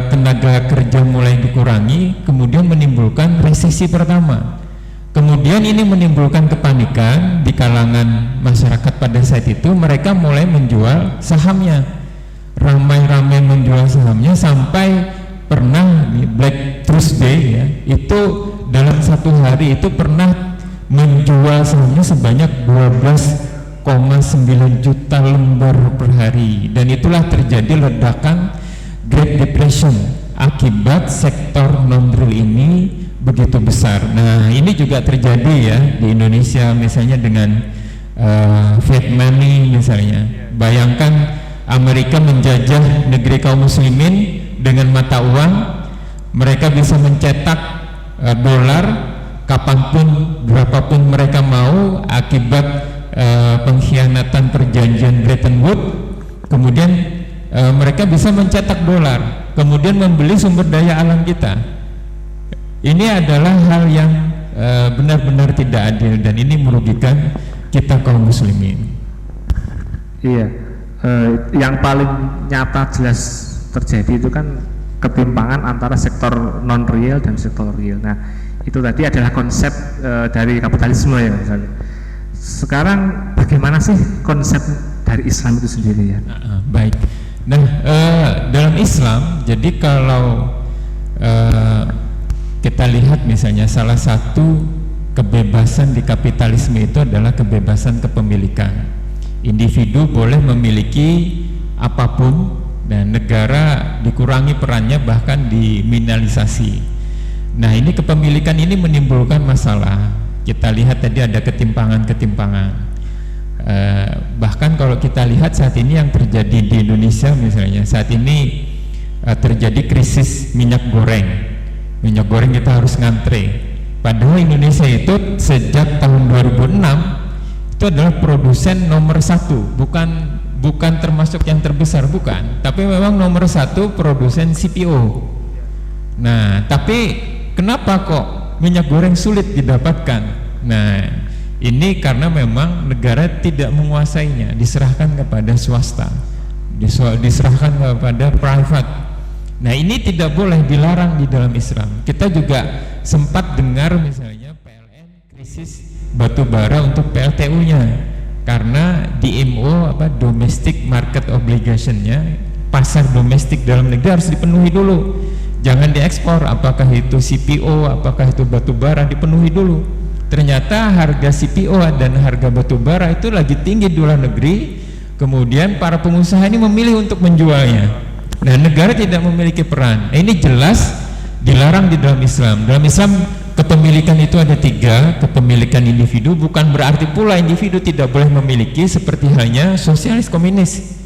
S6: tenaga kerja mulai dikurangi, kemudian menimbulkan resesi pertama. Kemudian ini menimbulkan kepanikan di kalangan masyarakat pada saat itu. Mereka mulai menjual sahamnya, ramai-ramai menjual sahamnya, sampai pernah di Black Tuesday ya, itu dalam 1 hari itu pernah menjual sahamnya sebanyak 12,9 juta lembar per hari. Dan itulah terjadi ledakan Great Depression akibat sektor non-real ini begitu besar. Nah, ini juga terjadi ya di Indonesia misalnya dengan fiat money misalnya. Bayangkan Amerika menjajah negeri kaum muslimin dengan mata uang, mereka bisa mencetak dolar kapanpun berapapun mereka mau akibat pengkhianatan perjanjian Bretton Woods. Kemudian mereka bisa mencetak dolar, kemudian membeli sumber daya alam kita. Ini adalah hal yang benar-benar tidak adil dan ini merugikan kita kaum muslimin.
S3: Iya, yang paling nyata jelas terjadi itu kan ketimpangan antara sektor non real dan sektor real. Nah, itu tadi adalah konsep dari kapitalisme ya misalnya. Sekarang bagaimana sih konsep dari Islam itu sendiri ya?
S6: Baik. Nah, dalam Islam, jadi kalau kita lihat misalnya salah satu kebebasan di kapitalisme itu adalah kebebasan kepemilikan. Individu boleh memiliki apapun dan negara dikurangi perannya bahkan diminimalisasi. Nah, ini kepemilikan ini menimbulkan masalah. Kita lihat tadi ada ketimpangan-ketimpangan. Bahkan kalau kita lihat saat ini yang terjadi di Indonesia misalnya, saat ini terjadi krisis minyak goreng. Minyak goreng kita harus ngantre. Padahal Indonesia itu sejak tahun 2006 itu adalah produsen nomor 1, bukan termasuk yang terbesar, bukan, tapi memang nomor 1 produsen CPO. Nah, tapi kenapa kok minyak goreng sulit didapatkan? Nah, ini karena memang negara tidak menguasainya, diserahkan kepada swasta, diserahkan kepada private. Nah, ini tidak boleh, dilarang di dalam Islam. Kita juga sempat dengar misalnya PLN krisis batu bara untuk PLTU-nya karena DMO domestic market obligation-nya, pasar domestik dalam negeri harus dipenuhi dulu. Jangan diekspor, apakah itu CPO, apakah itu batu bara, dipenuhi dulu. Ternyata harga CPO dan harga batu bara itu lagi tinggi di luar negeri, kemudian para pengusaha ini memilih untuk menjualnya. Nah, negara tidak memiliki peran. Ini jelas dilarang di dalam Islam. Dalam Islam kepemilikan itu ada 3, kepemilikan individu, bukan berarti pula individu tidak boleh memiliki seperti halnya sosialis komunis.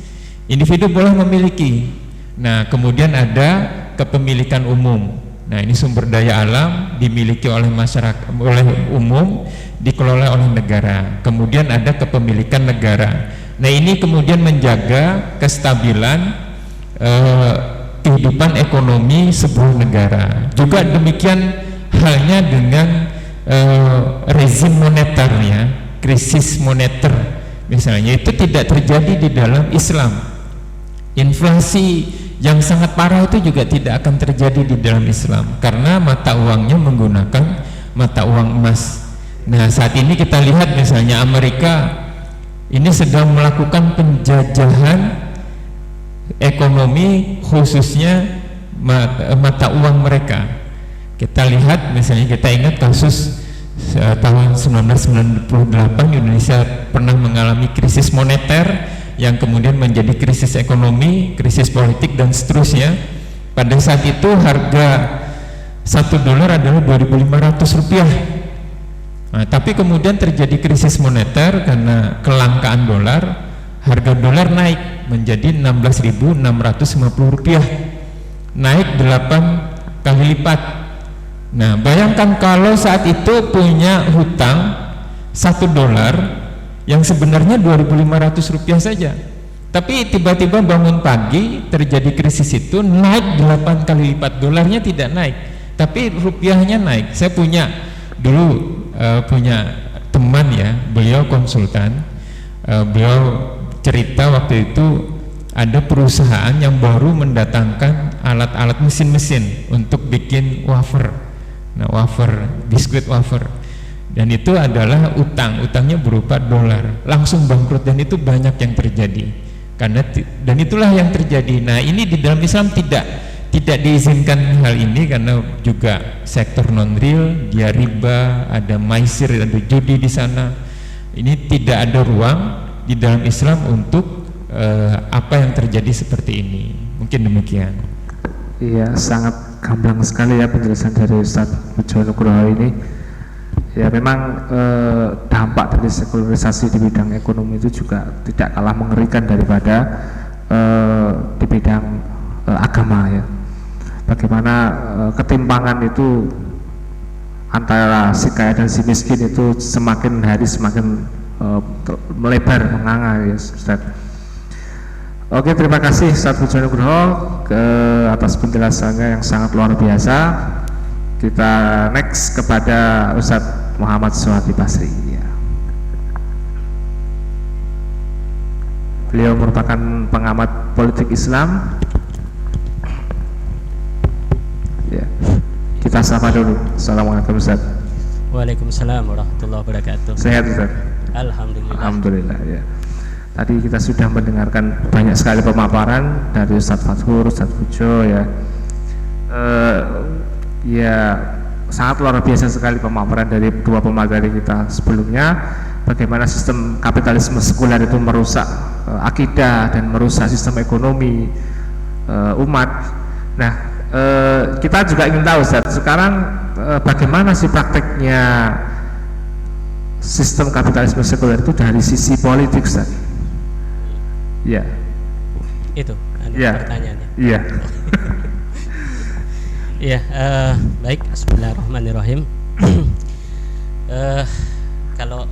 S6: Individu boleh memiliki. Nah, kemudian ada kepemilikan umum. Nah, ini sumber daya alam dimiliki oleh masyarakat, oleh umum, dikelola oleh negara. Kemudian ada kepemilikan negara. Nah, ini kemudian menjaga kestabilan kehidupan ekonomi sebuah negara. Juga demikian halnya dengan rezim moneternya, krisis moneter misalnya, itu tidak terjadi di dalam Islam. Inflasi yang sangat parah itu juga tidak akan terjadi di dalam Islam karena mata uangnya menggunakan mata uang emas. Nah, saat ini kita lihat misalnya Amerika ini sedang melakukan penjajahan ekonomi khususnya mata uang mereka. Kita lihat misalnya, kita ingat kasus tahun 1998 Indonesia pernah mengalami krisis moneter yang kemudian menjadi krisis ekonomi, krisis politik dan seterusnya. Pada saat itu harga $1 adalah Rp2.500. Nah, tapi kemudian terjadi krisis moneter karena kelangkaan dolar, harga dolar naik menjadi Rp16.650, naik 8 kali lipat. Nah, bayangkan kalau saat itu punya hutang $1 yang sebenarnya Rp2.500 saja, tapi tiba-tiba bangun pagi terjadi krisis itu, naik 8 kali lipat. Dolarnya tidak naik, tapi rupiahnya naik. Saya punya teman ya, beliau konsultan, beliau cerita waktu itu ada perusahaan yang baru mendatangkan alat-alat mesin-mesin untuk bikin wafer. Nah, wafer, biskuit wafer, dan itu adalah utangnya berupa dolar, langsung bangkrut. Dan itu banyak yang terjadi dan itulah yang terjadi. Nah, ini di dalam Islam tidak diizinkan hal ini karena juga sektor non real, dia riba, ada maisir, ada judi di sana. Ini tidak ada ruang di dalam Islam untuk apa yang terjadi seperti ini. Mungkin demikian.
S3: Iya, sangat gamblang sekali ya penjelasan dari Ustadz Pujo Nugroho ini. Ya memang dampak dari sekularisasi di bidang ekonomi itu juga tidak kalah mengerikan daripada di bidang agama ya. Bagaimana ketimpangan itu antara si kaya dan si miskin itu semakin hari semakin melebar, menganga ya Ustadz. Oke, terima kasih Ustadz Pujo Nugroho atas penjelasannya yang sangat luar biasa. Kita next kepada Ustadz Muhammad Suhadi Basri ya. Beliau merupakan pengamat politik Islam ya. Kita sapa dulu. Assalamualaikum Ustadz.
S7: Waalaikumsalam warahmatullahi wabarakatuh.
S3: Sehat Ustadz?
S7: Alhamdulillah.
S3: Alhamdulillah ya. Tadi kita sudah mendengarkan banyak sekali pemaparan dari Ustadz Fathur, Ustadz Pujo ya. Ya sangat luar biasa sekali pemaparan dari dua pemateri kita sebelumnya. Bagaimana sistem kapitalisme sekuler itu merusak akidah dan merusak sistem ekonomi umat. Nah, kita juga ingin tahu Ustadz, sekarang bagaimana sih prakteknya sistem kapitalisme sekuler itu dari sisi politik Ustadz? Ya.
S7: Itu
S3: ya.
S7: Pertanyaannya.
S3: Iya.
S7: Iya, baik. Bismillahirrahmanirrahim. Kalau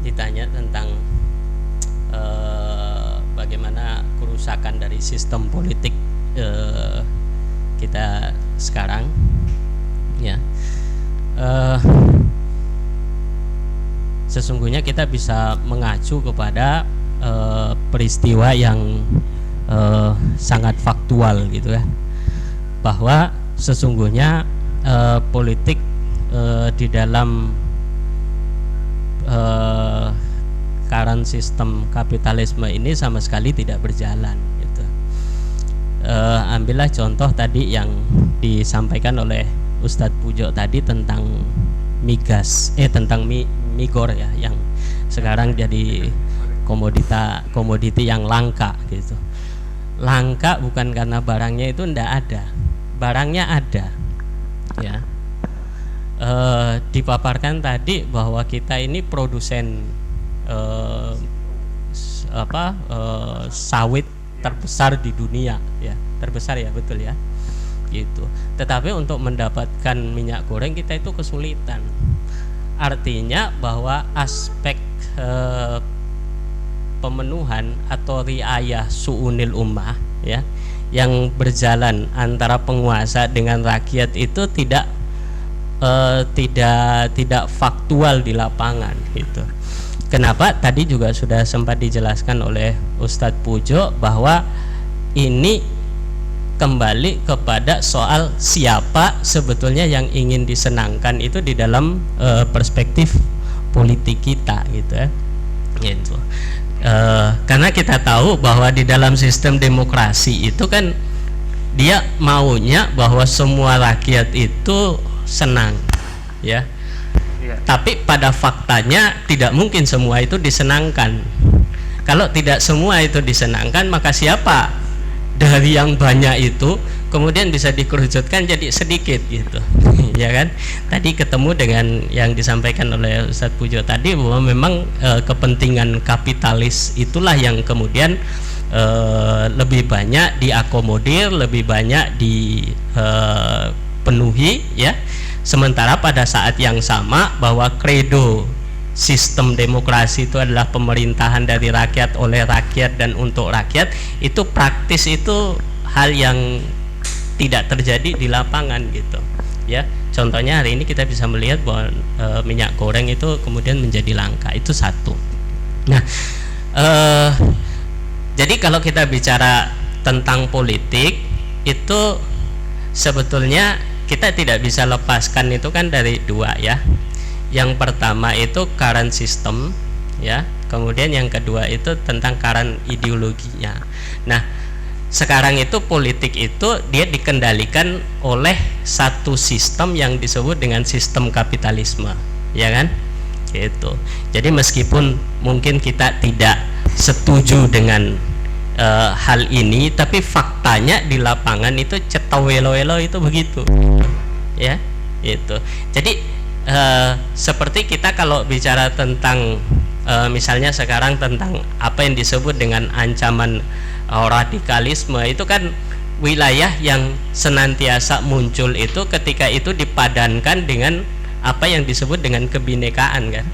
S7: ditanya tentang bagaimana kerusakan dari sistem politik kita sekarang, ya, sesungguhnya kita bisa mengacu kepada peristiwa yang sangat faktual gitu ya, bahwa sesungguhnya politik di dalam current sistem kapitalisme ini sama sekali tidak berjalan gitu. Ambillah contoh tadi yang disampaikan oleh Ustadz Pujo tadi tentang migas, tentang migor ya, yang sekarang jadi komoditi yang langka gitu. Langka bukan karena barangnya itu ndak ada, barangnya ada ya. Dipaparkan tadi bahwa kita ini produsen sawit terbesar di dunia ya, terbesar ya, betul ya gitu. Tetapi untuk mendapatkan minyak goreng kita itu kesulitan. Artinya bahwa aspek pemenuhan atau riayah su'unil ummah ya, yang berjalan antara penguasa dengan rakyat itu tidak faktual di lapangan gitu. Kenapa? Tadi juga sudah sempat dijelaskan oleh Ustadz Pujo bahwa ini kembali kepada soal siapa sebetulnya yang ingin disenangkan itu di dalam perspektif politik kita gitu ya. Gitu. Karena kita tahu bahwa di dalam sistem demokrasi itu kan dia maunya bahwa semua rakyat itu senang ya. Tapi pada faktanya tidak mungkin semua itu disenangkan. Kalau tidak semua itu disenangkan, maka siapa dari yang banyak itu kemudian bisa dikerucutkan jadi sedikit gitu. Ya kan? Tadi ketemu dengan yang disampaikan oleh Ustadz Pujo tadi bahwa memang kepentingan kapitalis itulah yang kemudian lebih banyak diakomodir, lebih banyak dipenuhi ya. Sementara pada saat yang sama bahwa kredo sistem demokrasi itu adalah pemerintahan dari rakyat, oleh rakyat, dan untuk rakyat, itu praktis itu hal yang tidak terjadi di lapangan gitu ya. Contohnya hari ini kita bisa melihat bahwa minyak goreng itu kemudian menjadi langka, itu satu. Nah, jadi kalau kita bicara tentang politik itu sebetulnya kita tidak bisa lepaskan itu kan dari dua ya. Yang pertama itu current system ya, kemudian yang kedua itu tentang current ideologinya. Nah, sekarang itu politik itu dia dikendalikan oleh satu sistem yang disebut dengan sistem kapitalisme, ya kan? Gitu. Jadi meskipun mungkin kita tidak setuju dengan hal ini, tapi faktanya di lapangan itu cetawelo-elo itu begitu, ya, itu. Jadi seperti kita kalau bicara tentang misalnya sekarang tentang apa yang disebut dengan ancaman radikalisme, itu kan wilayah yang senantiasa muncul itu ketika itu dipadankan dengan apa yang disebut dengan kebinekaan, kan,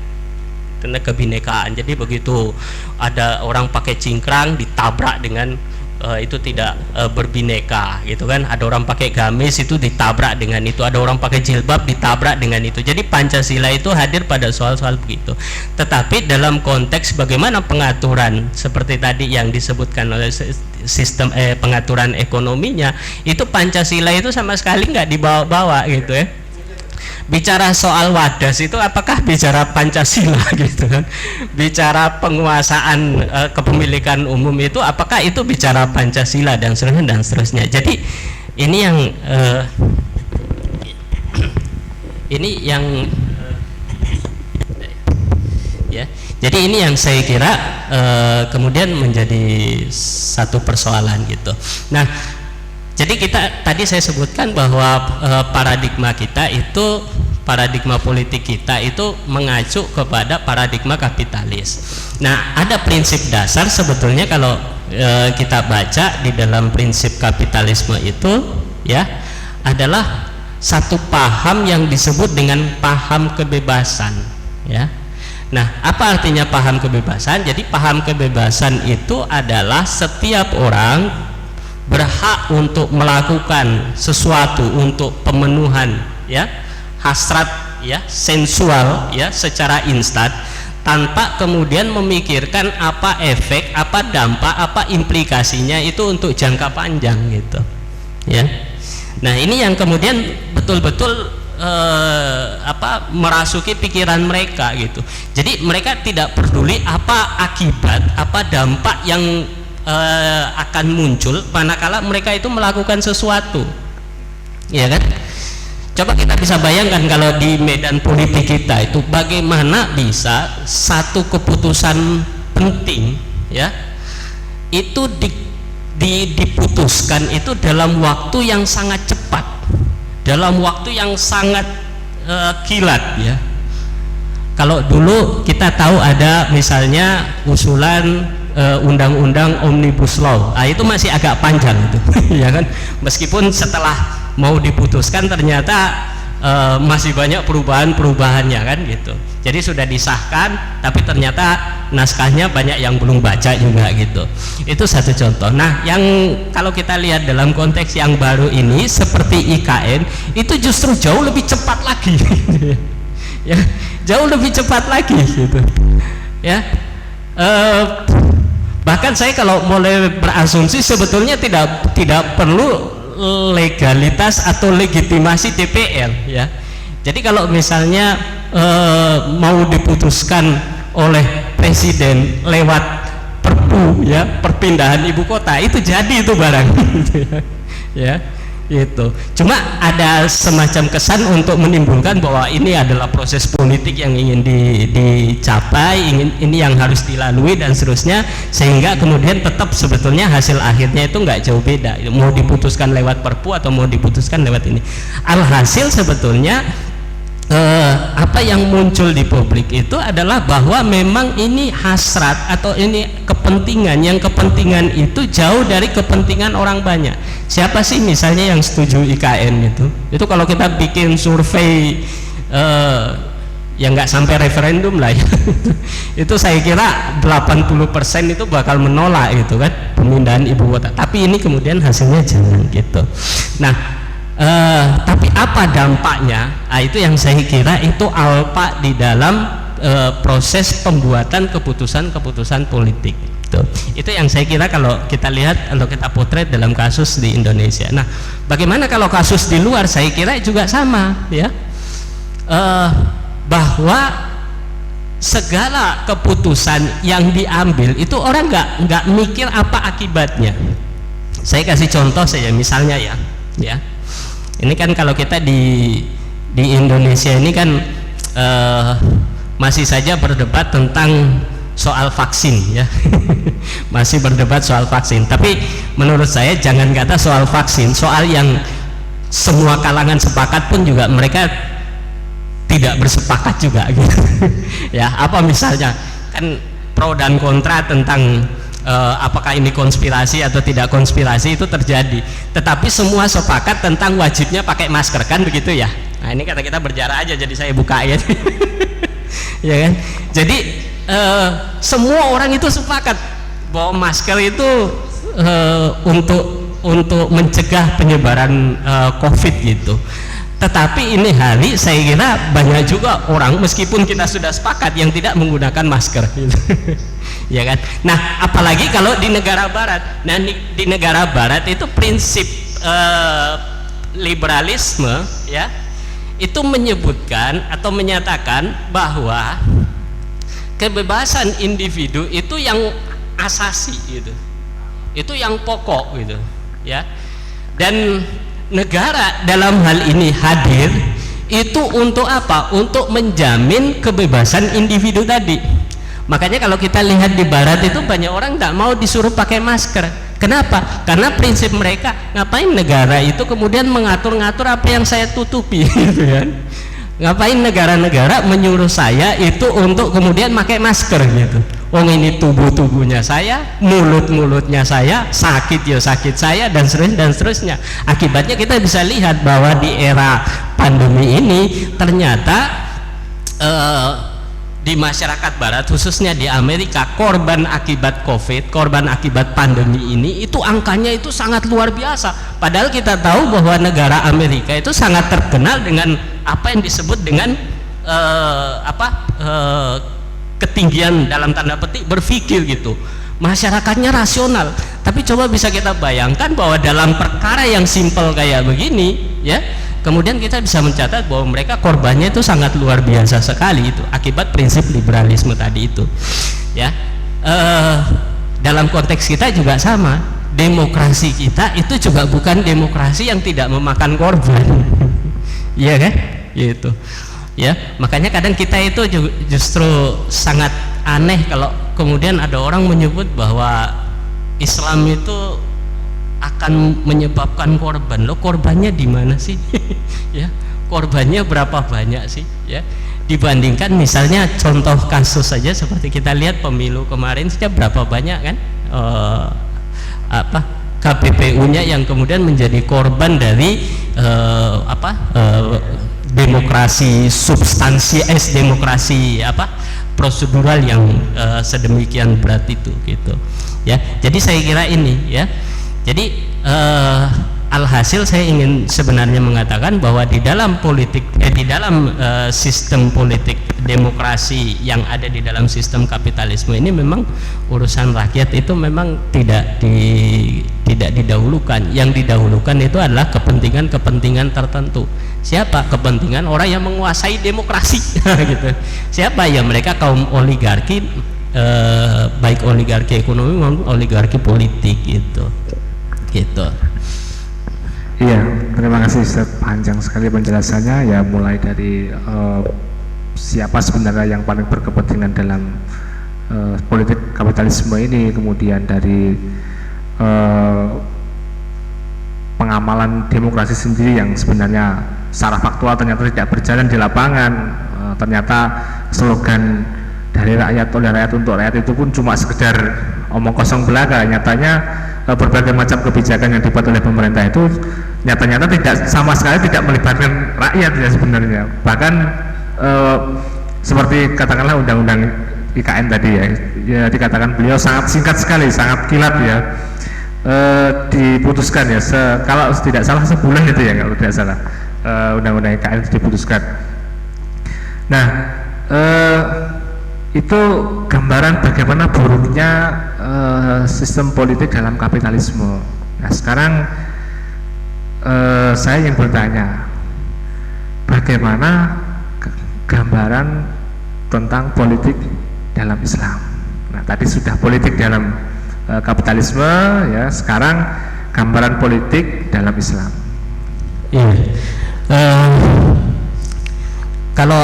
S7: karena kebinekaan. Jadi begitu ada orang pakai cingkrang ditabrak dengan itu tidak berbineka, gitu kan. Ada orang pakai gamis itu ditabrak dengan itu, ada orang pakai jilbab ditabrak dengan itu. Jadi Pancasila itu hadir pada soal-soal begitu. Tetapi dalam konteks bagaimana pengaturan seperti tadi yang disebutkan oleh sistem pengaturan ekonominya, itu Pancasila itu sama sekali nggak dibawa-bawa, gitu ya. Bicara soal wadas itu apakah bicara Pancasila, gitu kan? Bicara penguasaan kepemilikan umum itu apakah itu bicara Pancasila, dan seterusnya. Jadi ini yang ya. Jadi ini yang saya kira kemudian menjadi satu persoalan, gitu. Nah, jadi tadi saya sebutkan bahwa paradigma kita itu, paradigma politik kita itu mengacu kepada paradigma kapitalis. Nah, ada prinsip dasar sebetulnya kalau kita baca di dalam prinsip kapitalisme itu, ya, adalah satu paham yang disebut dengan paham kebebasan, ya. Nah, apa artinya paham kebebasan? Jadi paham kebebasan itu adalah setiap orang berhak untuk melakukan sesuatu untuk pemenuhan, ya, hasrat, ya, sensual, ya, secara instan, tanpa kemudian memikirkan apa efek, apa dampak, apa implikasinya itu untuk jangka panjang, gitu, ya. Nah, ini yang kemudian betul-betul merasuki pikiran mereka, gitu. Jadi mereka tidak peduli apa akibat, apa dampak yang akan muncul manakala mereka itu melakukan sesuatu, ya kan? Coba kita bisa bayangkan kalau di medan politik kita itu bagaimana bisa satu keputusan penting, ya, itu diputuskan itu dalam waktu yang sangat cepat, dalam waktu yang sangat kilat, ya. Kalau dulu kita tahu ada misalnya usulan undang-undang Omnibus Law, itu masih agak panjang itu, ya kan, meskipun setelah mau diputuskan ternyata masih banyak perubahan-perubahannya, kan, gitu. Jadi sudah disahkan tapi ternyata naskahnya banyak yang belum baca juga, gitu. Itu satu contoh. Nah, yang kalau kita lihat dalam konteks yang baru ini seperti IKN itu justru jauh lebih cepat lagi ya, jauh lebih cepat lagi, gitu, ya. Bahkan saya kalau mulai berasumsi sebetulnya tidak perlu legalitas atau legitimasi DPR, ya. Jadi kalau misalnya mau diputuskan oleh presiden lewat perpu, ya, perpindahan ibu kota, itu jadi itu barang ya, itu. Cuma ada semacam kesan untuk menimbulkan bahwa ini adalah proses politik yang ingin dicapai, ini yang harus dilalui dan seterusnya, sehingga kemudian tetap sebetulnya hasil akhirnya itu nggak jauh beda, mau diputuskan lewat perpu atau mau diputuskan lewat ini. Alhasil sebetulnya apa yang muncul di publik itu adalah bahwa memang ini hasrat atau ini kepentingan, yang kepentingan itu jauh dari kepentingan orang banyak. Siapa sih misalnya yang setuju IKN itu? Itu kalau kita bikin survei ya nggak sampai referendum lah, ya. Itu saya kira 80% itu bakal menolak, gitu kan, pemindahan ibu kota. Tapi ini kemudian hasilnya jangan, gitu. Nah, tapi apa dampaknya? Itu yang saya kira itu alpa di dalam proses pembuatan keputusan-keputusan politik. Itu yang saya kira kalau kita lihat, kalau kita potret dalam kasus di Indonesia. Nah, bagaimana kalau kasus di luar? Saya kira juga sama, ya, bahwa segala keputusan yang diambil itu orang nggak mikir apa akibatnya. Saya kasih contoh saja, misalnya, ya. Ini kan kalau kita di Indonesia ini kan masih saja berdebat tentang soal vaksin ya. Masih berdebat soal vaksin, tapi menurut saya jangan kata soal vaksin, soal yang semua kalangan sepakat pun juga mereka tidak bersepakat juga gitu. Ya, apa misalnya kan pro dan kontra tentang apakah ini konspirasi atau tidak konspirasi itu terjadi, tetapi semua sepakat tentang wajibnya pakai masker, kan begitu ya. Nah, ini kata kita berjarak aja, jadi saya buka ya. Ya kan, jadi semua orang itu sepakat bahwa masker itu untuk mencegah penyebaran COVID gitu. Tetapi ini hari saya kira banyak juga orang, meskipun kita sudah sepakat, yang tidak menggunakan masker gitu. Ya kan. Nah, apalagi kalau di negara barat. Nah, di negara barat itu prinsip liberalisme ya, itu menyebutkan atau menyatakan bahwa kebebasan individu itu yang asasi gitu, itu yang pokok gitu ya. Dan negara dalam hal ini hadir itu untuk apa? Untuk menjamin kebebasan individu tadi. Makanya kalau kita lihat di barat itu banyak orang tidak mau disuruh pakai masker. Kenapa? Karena prinsip mereka, ngapain negara itu kemudian mengatur-ngatur apa yang saya tutupi gitu kan. Ngapain negara-negara menyuruh saya itu untuk kemudian pakai masker gitu. Wong ini tubuh-tubuhnya saya, mulut-mulutnya saya, sakit ya sakit saya, dan seterusnya. Akibatnya kita bisa lihat bahwa di era pandemi ini ternyata di masyarakat barat, khususnya di Amerika, korban akibat COVID, korban akibat pandemi ini itu angkanya itu sangat luar biasa. Padahal kita tahu bahwa negara Amerika itu sangat terkenal dengan apa yang disebut dengan ketinggian dalam tanda petik berpikir gitu. Masyarakatnya rasional. Tapi coba bisa kita bayangkan bahwa dalam perkara yang simpel kayak begini ya, kemudian kita bisa mencatat bahwa mereka korbannya itu sangat luar biasa sekali itu akibat prinsip liberalisme tadi itu ya. Dalam konteks kita juga sama, demokrasi kita itu juga bukan demokrasi yang tidak memakan korban. Iya kan gitu ya. Makanya kadang kita itu justru sangat aneh kalau kemudian ada orang menyebut bahwa Islam itu akan menyebabkan korban. Loh, korbannya di mana sih? Ya, korbannya berapa banyak sih ya, dibandingkan misalnya contoh kasus saja seperti kita lihat pemilu kemarin saja berapa banyak kan KPPU-nya yang kemudian menjadi korban dari demokrasi substansi demokrasi prosedural yang sedemikian berat itu gitu ya. Jadi saya kira ini ya. Jadi alhasil saya ingin sebenarnya mengatakan bahwa di dalam politik di dalam sistem politik demokrasi yang ada di dalam sistem kapitalisme ini memang urusan rakyat itu memang tidak didahulukan. Yang didahulukan itu adalah kepentingan tertentu. Siapa? Kepentingan orang yang menguasai demokrasi gitu. Siapa? Ya mereka kaum oligarki, baik oligarki ekonomi maupun oligarki politik gitu.
S3: Iya, terima kasih Ustaz, panjang sekali penjelasannya ya, mulai dari siapa sebenarnya yang paling berkepentingan dalam politik kapitalisme ini, kemudian dari pengamalan demokrasi sendiri yang sebenarnya secara faktual ternyata tidak berjalan di lapangan. Ternyata slogan dari rakyat oleh rakyat untuk rakyat itu pun cuma sekedar omong kosong belaka. Nyatanya berbagai macam kebijakan yang dibuat oleh pemerintah itu nyata-nyata tidak sama sekali tidak melibatkan rakyat ya sebenarnya. Bahkan seperti katakanlah undang-undang IKN tadi ya dikatakan beliau sangat singkat sekali, sangat kilat ya, diputuskan ya kalau tidak salah sebulan itu ya, kalau tidak salah undang-undang IKN itu diputuskan. Nah itu gambaran bagaimana buruknya sistem politik dalam kapitalisme. Nah sekarang saya ingin bertanya, bagaimana gambaran tentang politik dalam Islam? Nah tadi sudah politik dalam kapitalisme ya, sekarang gambaran politik dalam Islam.
S7: Iya. Kalau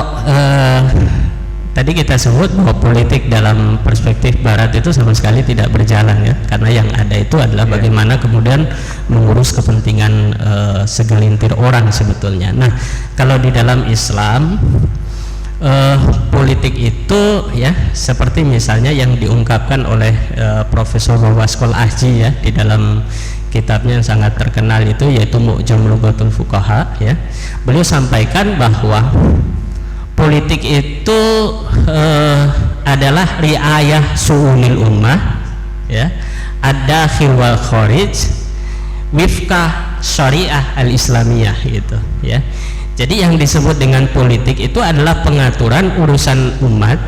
S7: tadi kita sebut bahwa politik dalam perspektif Barat itu sama sekali tidak berjalan ya, karena yang ada itu adalah bagaimana kemudian mengurus kepentingan segelintir orang sebetulnya. Nah, kalau di dalam Islam politik itu ya seperti misalnya yang diungkapkan oleh Profesor Waskol Ahji ya di dalam kitabnya yang sangat terkenal itu, yaitu Mu'jam Lughatul Fuqaha ya. Beliau sampaikan bahwa politik itu adalah riayah su'unil ummah ya, ad-dakhil wal kharij wifqa syariah al-islamiyah gitu ya. Jadi yang disebut dengan politik itu adalah pengaturan urusan umat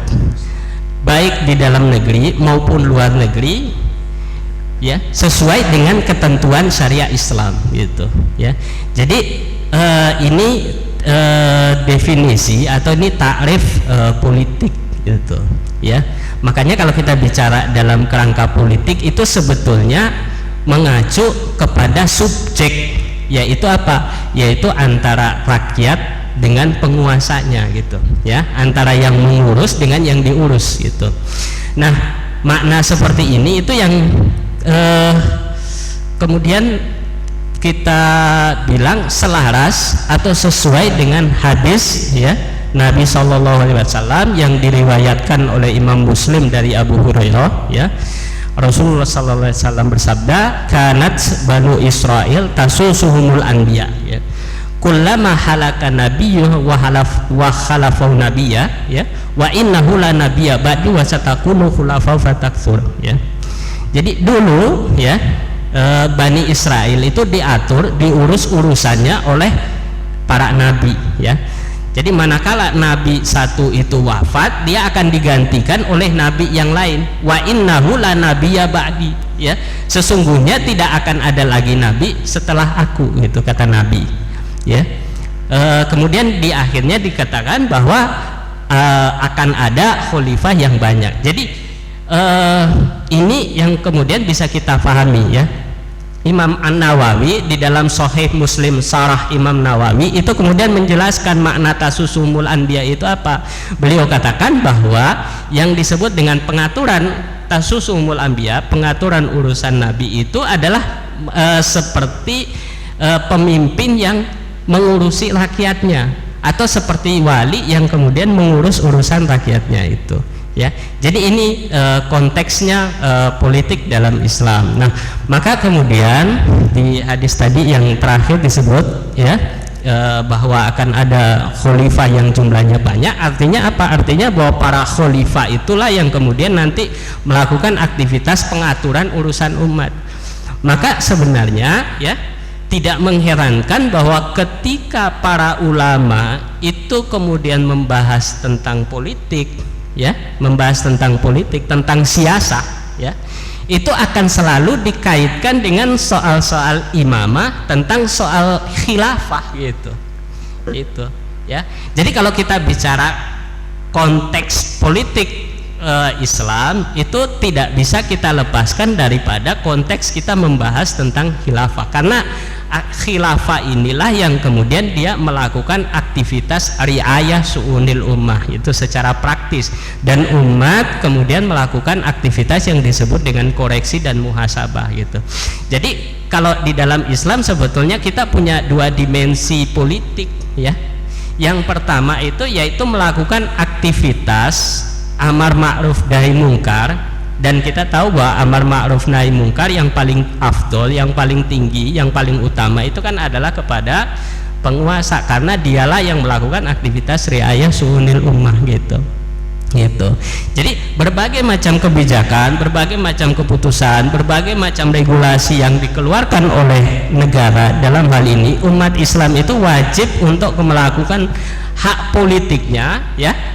S7: baik di dalam negeri maupun luar negeri ya, sesuai dengan ketentuan syariah Islam gitu ya. Jadi ini definisi atau ini takrif politik gitu ya. Makanya kalau kita bicara dalam kerangka politik itu sebetulnya mengacu kepada subjek, yaitu apa? Yaitu antara rakyat dengan penguasanya gitu ya, antara yang mengurus dengan yang diurus gitu. Nah, makna seperti ini itu yang kemudian kita bilang selaras atau sesuai dengan hadis ya Nabi SAW yang diriwayatkan oleh Imam Muslim dari Abu Hurairah ya. Rasulullah SAW bersabda, kanat banu Israel tasusuhumul anbiya ya, kullama halaka nabiyyuh wa khalafahu nabiyya ya, wa innahu la nabiyya ba'di wa satakunu khulafau fatakthur ya. Jadi dulu ya Bani Israel itu diatur, diurus urusannya oleh para nabi ya. Jadi manakala nabi satu itu wafat, dia akan digantikan oleh nabi yang lain. Wa innahu la nabiyya ba'di ya. Sesungguhnya tidak akan ada lagi nabi setelah aku, gitu kata nabi ya. Kemudian di akhirnya dikatakan bahwa akan ada khalifah yang banyak. Jadi ini yang kemudian bisa kita pahami ya. Imam An-Nawawi di dalam Sahih Muslim Sarah Imam Nawawi itu kemudian menjelaskan makna tasusumul anbiya itu apa. Beliau katakan bahwa yang disebut dengan pengaturan tasusumul anbiya, pengaturan urusan nabi itu adalah seperti pemimpin yang mengurusi rakyatnya, atau seperti wali yang kemudian mengurus urusan rakyatnya itu ya. Jadi ini konteksnya politik dalam Islam. Nah, maka kemudian di hadis tadi yang terakhir disebut ya bahwa akan ada khalifah yang jumlahnya banyak. Artinya apa? Artinya bahwa para khalifah itulah yang kemudian nanti melakukan aktivitas pengaturan urusan umat. Maka sebenarnya ya tidak mengherankan bahwa ketika para ulama itu kemudian membahas tentang politik ya, membahas tentang politik, tentang siasah ya, itu akan selalu dikaitkan dengan soal-soal imamah, tentang soal khilafah gitu ya. Jadi kalau kita bicara konteks politik Islam itu tidak bisa kita lepaskan daripada konteks kita membahas tentang khilafah, karena khilafah inilah yang kemudian dia melakukan aktivitas riayah su'unil ummah itu secara praktis, dan umat kemudian melakukan aktivitas yang disebut dengan koreksi dan muhasabah gitu. Jadi kalau di dalam Islam sebetulnya kita punya dua dimensi politik ya. Yang pertama itu yaitu melakukan aktivitas amar ma'ruf nahi mungkar, dan kita tahu bahwa amar ma'ruf nahi mungkar yang paling afdol, yang paling tinggi, yang paling utama itu kan adalah kepada penguasa, karena dialah yang melakukan aktivitas riayah su'unil ummah gitu. Jadi berbagai macam kebijakan, berbagai macam keputusan, berbagai macam regulasi yang dikeluarkan oleh negara, dalam hal ini umat Islam itu wajib untuk melakukan hak politiknya ya.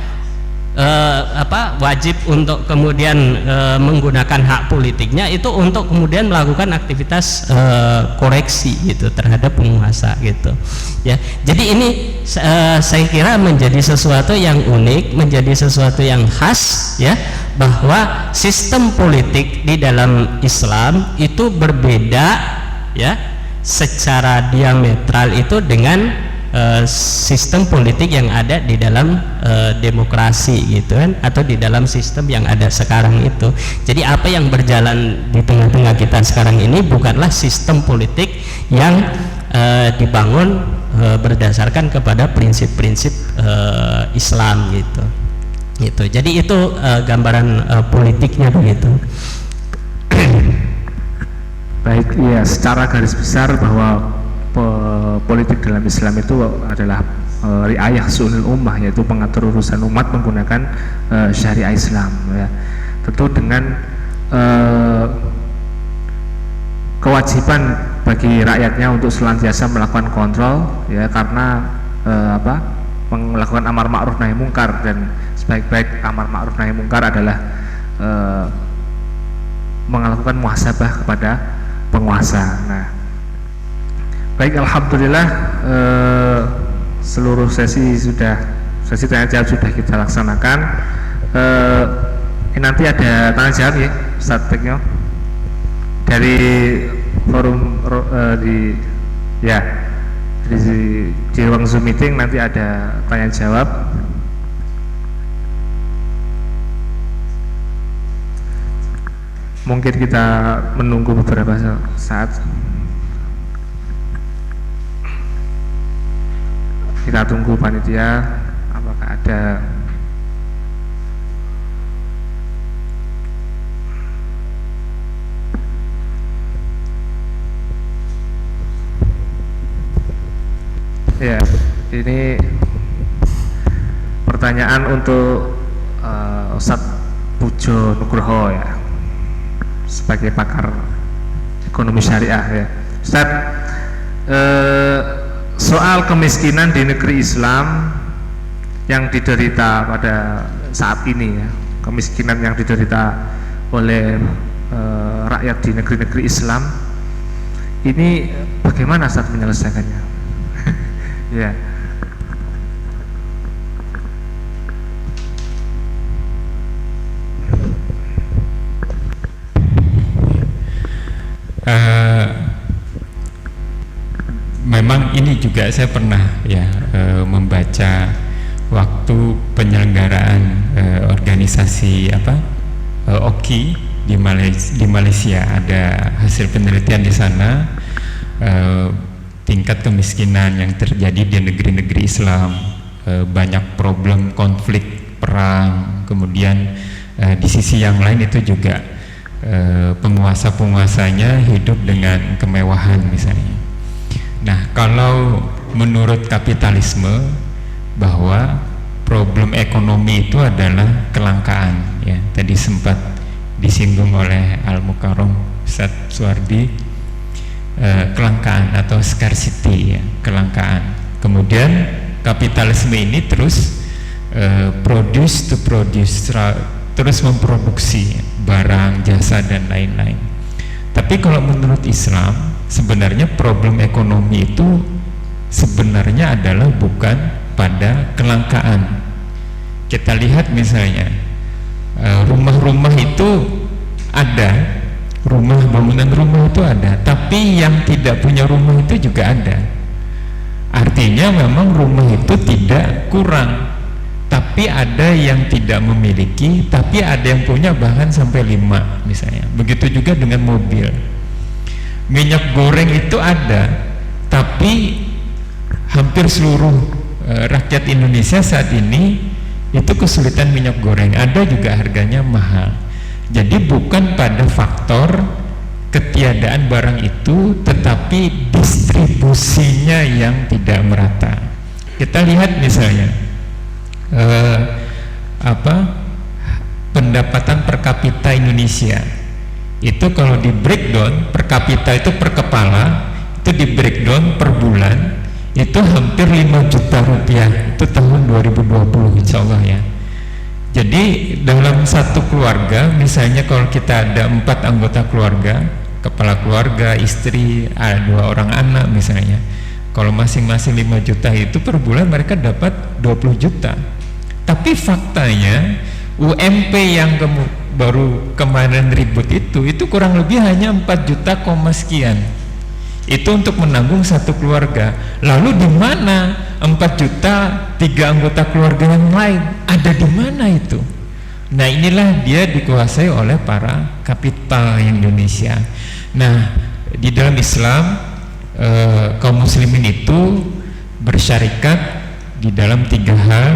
S7: Wajib untuk kemudian menggunakan hak politiknya itu untuk kemudian melakukan aktivitas koreksi gitu terhadap penguasa gitu ya. Jadi ini saya kira menjadi sesuatu yang unik, menjadi sesuatu yang khas ya, bahwa sistem politik di dalam Islam itu berbeda ya secara diametral itu dengan sistem politik yang ada di dalam demokrasi gitu kan, atau di dalam sistem yang ada sekarang itu. Jadi apa yang berjalan di tengah-tengah kita sekarang ini bukanlah sistem politik yang dibangun berdasarkan kepada prinsip-prinsip Islam gitu. Jadi itu gambaran politiknya begitu.
S3: Baik, ya secara garis besar bahwa politik dalam Islam itu adalah riayah su'unil ummah, yaitu pengatur urusan umat menggunakan syariah Islam ya. Tentu dengan kewajiban bagi rakyatnya untuk senantiasa melakukan kontrol ya, karena melakukan amar ma'ruf nahi mungkar, dan sebaik-baik amar ma'ruf nahi mungkar adalah melakukan muhasabah kepada penguasa. Nah, baik, alhamdulillah seluruh sesi tanya jawab sudah kita laksanakan. Nanti ada tanya jawab ya, Ustaz Tekno dari forum di ruang Zoom meeting. Nanti ada tanya jawab. Mungkin kita menunggu beberapa saat. Kita tunggu panitia apakah ada. Ya, ini pertanyaan untuk Ustadz Pujo Nugroho ya, sebagai pakar ekonomi syariah ya. Ustadz, soal kemiskinan di negeri Islam yang diderita pada saat ini ya, kemiskinan yang diderita oleh rakyat di negeri-negeri Islam ini bagaimana Ustadz menyelesaikannya? Ya.
S6: Memang ini juga saya pernah ya membaca waktu penyelenggaraan organisasi OKI di Malaysia, ada hasil penelitian di sana. Tingkat kemiskinan yang terjadi di negeri-negeri Islam, banyak problem konflik, perang, kemudian di sisi yang lain itu juga penguasa-penguasanya hidup dengan kemewahan misalnya. Nah, kalau menurut kapitalisme bahwa problem ekonomi itu adalah kelangkaan ya, tadi sempat disinggung oleh Al-Mukarram Ustaz Suwardi, kelangkaan atau scarcity ya, kelangkaan. Kemudian kapitalisme ini terus produce to produce, terus memproduksi barang, jasa dan lain-lain. Tapi kalau menurut Islam sebenarnya problem ekonomi itu sebenarnya adalah bukan pada kelangkaan. Kita lihat misalnya rumah-rumah itu ada, bangunan rumah itu ada, tapi yang tidak punya rumah itu juga ada. Artinya memang rumah itu tidak kurang, tapi ada yang tidak memiliki, tapi ada yang punya bahkan sampai 5 misalnya. Begitu juga dengan mobil. Minyak goreng itu ada, tapi hampir seluruh rakyat Indonesia saat ini itu kesulitan minyak goreng, ada juga harganya mahal. Jadi bukan pada faktor ketiadaan barang itu, tetapi distribusinya yang tidak merata. Kita lihat misalnya pendapatan per kapita Indonesia itu kalau di breakdown per kapita itu per kepala itu di breakdown per bulan itu hampir 5 juta rupiah, itu tahun 2020 insya Allah ya. Jadi dalam satu keluarga misalnya kalau kita ada 4 anggota keluarga, kepala keluarga, istri, ada 2 orang anak misalnya, kalau masing-masing 5 juta itu per bulan mereka dapat 20 juta. Tapi faktanya UMP yang baru kemarin ribut itu kurang lebih hanya 4 juta sekian. itu untuk menanggung satu keluarga. Lalu di mana 4 juta 3 anggota keluarga yang lain? Ada di mana itu? Nah, inilah dia dikuasai oleh para kapital Indonesia. Nah, di dalam Islam kaum muslimin itu bersyarikat di dalam 3 hal,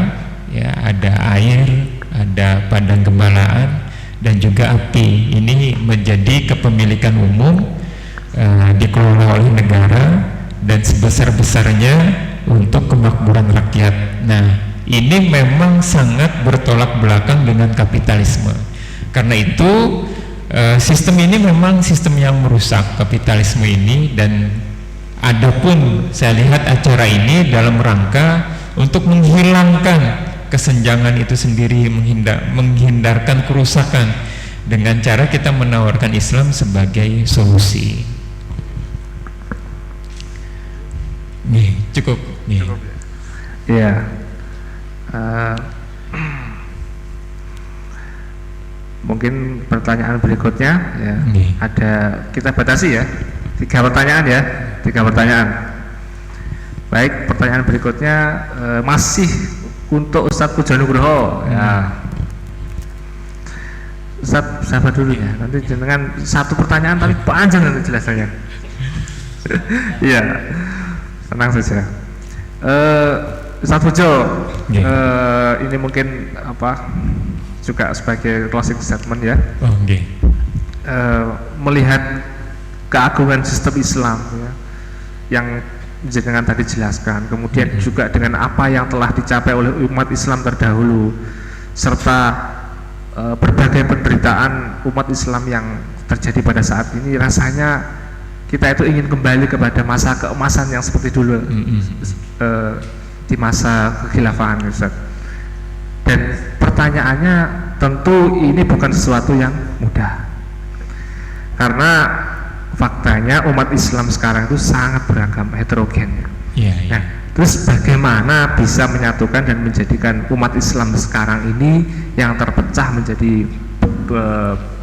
S6: ya, ada air, ada padang gembalaan, dan juga api. Ini menjadi kepemilikan umum, dikelola oleh negara dan sebesar-besarnya untuk kemakmuran rakyat. Nah, ini memang sangat bertolak belakang dengan kapitalisme. Karena itu sistem ini memang sistem yang merusak kapitalisme ini, dan adapun saya lihat acara ini dalam rangka untuk menghilangkan kesenjangan itu sendiri, menghindarkan kerusakan dengan cara kita menawarkan Islam sebagai solusi. Nih, cukup. Nih.
S3: Iya. Mungkin pertanyaan berikutnya, ya, ada, kita batasi ya, 3 pertanyaan ya, 3 pertanyaan. Baik, pertanyaan berikutnya masih untuk Ustadz Pujo Nugroho, ya. Ustadz sabar dulu ya, nanti jenengan 1 pertanyaan tapi panjang nanti jelasannya. Iya, tenang saja. Ustadz Pujo, ini mungkin apa juga sebagai closing statement ya. Melihat keagungan sistem Islam ya, yang dengan tadi jelaskan, kemudian juga dengan apa yang telah dicapai oleh umat Islam terdahulu, serta berbagai penderitaan umat Islam yang terjadi pada saat ini, rasanya kita itu ingin kembali kepada masa keemasan yang seperti dulu, di masa kekhilafahan, Ustaz. Dan pertanyaannya tentu ini bukan sesuatu yang mudah, karena faktanya umat Islam sekarang itu sangat beragam, heterogen. Nah, terus bagaimana bisa menyatukan dan menjadikan umat Islam sekarang ini yang terpecah menjadi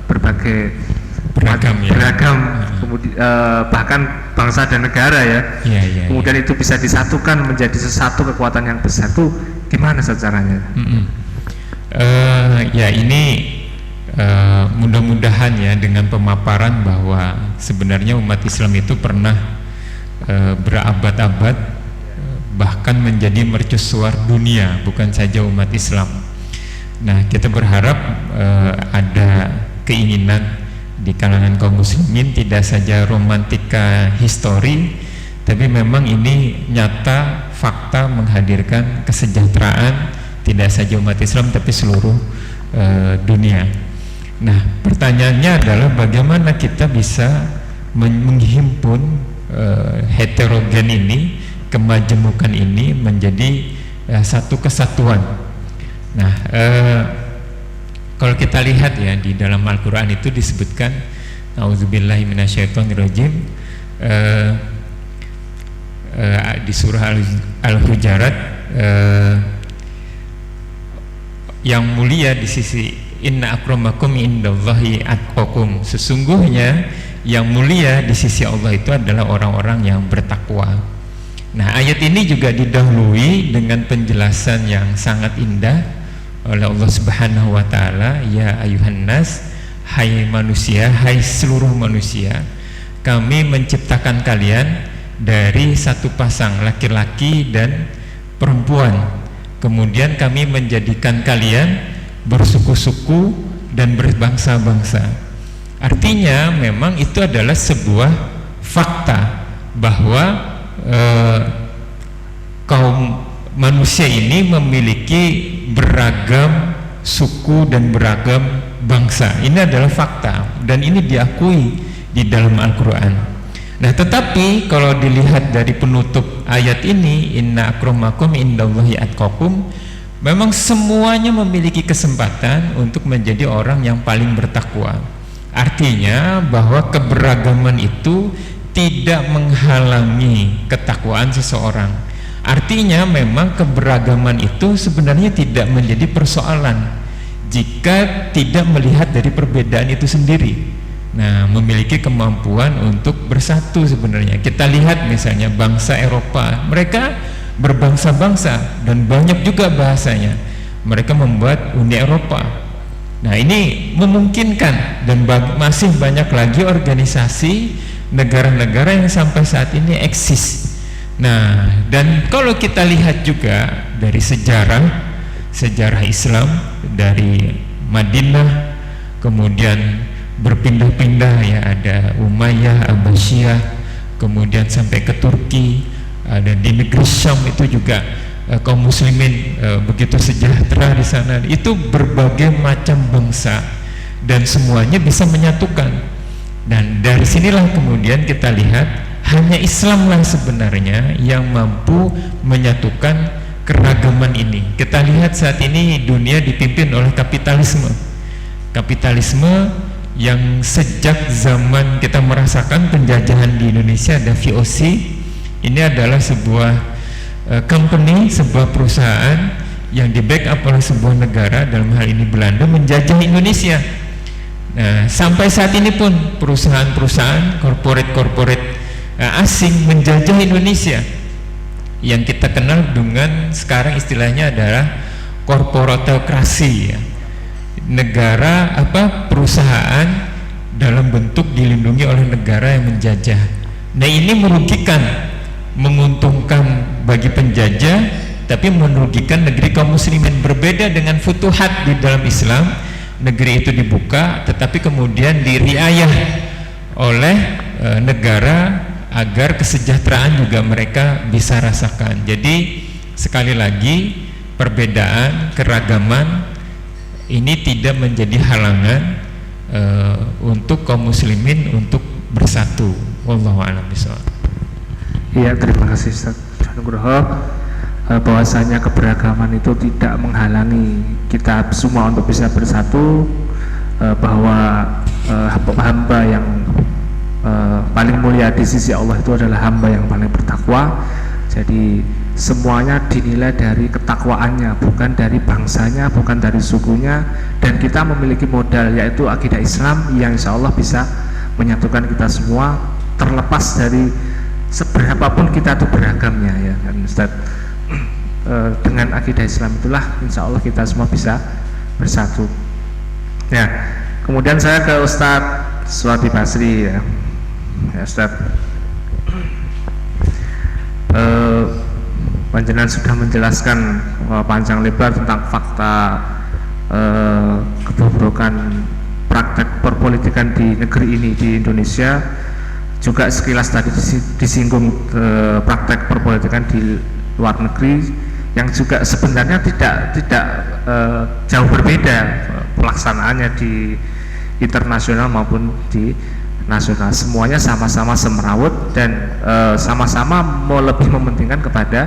S3: berbagai beragam, kemudian bahkan bangsa dan negara ya, kemudian itu bisa disatukan menjadi satu kekuatan yang besar, itu gimana caranya?
S6: Ya, ini mudah-mudahan ya, dengan pemaparan bahwa sebenarnya umat Islam itu pernah berabad-abad, bahkan menjadi mercusuar dunia, bukan saja umat Islam. Nah, kita berharap ada keinginan di kalangan kaum muslimin, tidak saja romantika histori, tapi memang ini nyata, fakta menghadirkan kesejahteraan tidak saja umat Islam tapi seluruh dunia. Nah, pertanyaannya adalah bagaimana kita bisa menghimpun heterogen ini, kemajemukan ini menjadi satu kesatuan. Nah, kalau kita lihat ya, di dalam Al-Quran itu disebutkan, A'udzubillahi minasyaitonirrajim, di surah Al-Hujarat, yang mulia di sisi, inna akramakum indallahi atqakum, sesungguhnya yang mulia di sisi Allah itu adalah orang-orang yang bertakwa. Nah, ayat ini juga didahului dengan penjelasan yang sangat indah oleh Allah Subhanahu wa taala, ya ayuhan nas, hai manusia, hai seluruh manusia, kami menciptakan kalian dari satu pasang laki-laki dan perempuan, kemudian kami menjadikan kalian bersuku-suku dan berbangsa-bangsa. Artinya memang itu adalah sebuah fakta bahwa kaum manusia ini memiliki beragam suku dan beragam bangsa. Ini adalah fakta dan ini diakui di dalam Al-Quran. Nah, tetapi kalau dilihat dari penutup ayat ini, inna akramakum indallahi atqakum, memang semuanya memiliki kesempatan untuk menjadi orang yang paling bertakwa. Artinya bahwa keberagaman itu tidak menghalangi ketakwaan seseorang. Artinya memang keberagaman itu sebenarnya tidak menjadi persoalan jika tidak melihat dari perbedaan itu sendiri. Nah, memiliki kemampuan untuk bersatu sebenarnya. Kita lihat misalnya bangsa Eropa, mereka berbangsa-bangsa dan banyak juga bahasanya. Mereka membuat Uni Eropa. Nah, ini memungkinkan dan masih banyak lagi organisasi negara-negara yang sampai saat ini eksis. Nah, dan kalau kita lihat juga dari sejarah Islam dari Madinah, kemudian berpindah-pindah ya, ada Umayyah, Abbasiyah, kemudian sampai ke Turki, ada di negeri Syam itu juga kaum muslimin begitu sejahtera di sana. Itu berbagai macam bangsa dan semuanya bisa menyatukan. Dan dari sinilah kemudian kita lihat hanya Islamlah sebenarnya yang mampu menyatukan keragaman ini. Kita lihat saat ini dunia dipimpin oleh kapitalisme yang sejak zaman kita merasakan penjajahan di Indonesia, ada VOC. Ini adalah sebuah company, sebuah perusahaan yang di backup oleh sebuah negara, dalam hal ini Belanda, menjajah Indonesia. Nah, sampai saat ini pun perusahaan-perusahaan corporate asing menjajah Indonesia, yang kita kenal dengan sekarang istilahnya adalah korporatokrasi ya. Negara perusahaan dalam bentuk dilindungi oleh negara yang menjajah. Nah, ini merugikan, menguntungkan bagi penjajah tapi merugikan negeri kaum muslimin. Berbeda dengan futuhat di dalam Islam, negeri itu dibuka tetapi kemudian diriayah oleh negara agar kesejahteraan juga mereka bisa rasakan. Jadi sekali lagi, perbedaan, keragaman ini tidak menjadi halangan untuk kaum muslimin untuk bersatu. Wallahu a'lam bishawab.
S3: Iya, terima kasih Ustaz Nugroho. Bahwasanya keberagaman itu tidak menghalangi kita semua untuk bisa bersatu, bahwa hamba yang paling mulia di sisi Allah itu adalah hamba yang paling bertakwa. Jadi semuanya dinilai dari ketakwaannya, bukan dari bangsanya, bukan dari sukunya. Dan kita memiliki modal, yaitu akidah Islam yang insya Allah bisa menyatukan kita semua, terlepas dari seberapapun kita itu beragamnya ya kan Ustaz. Dengan akidah Islam itulah insya Allah kita semua bisa bersatu. Nah, kemudian saya ke Ustadz Suwadi Basri ya Ustaz. Panjenengan sudah menjelaskan panjang lebar tentang fakta kebobrokan praktek perpolitikan di negeri ini, di Indonesia. Juga sekilas tadi disinggung praktek perpolitikan di luar negeri yang juga sebenarnya tidak jauh berbeda pelaksanaannya di internasional maupun di nasional. Semuanya sama-sama semerawut dan sama-sama mau lebih mementingkan kepada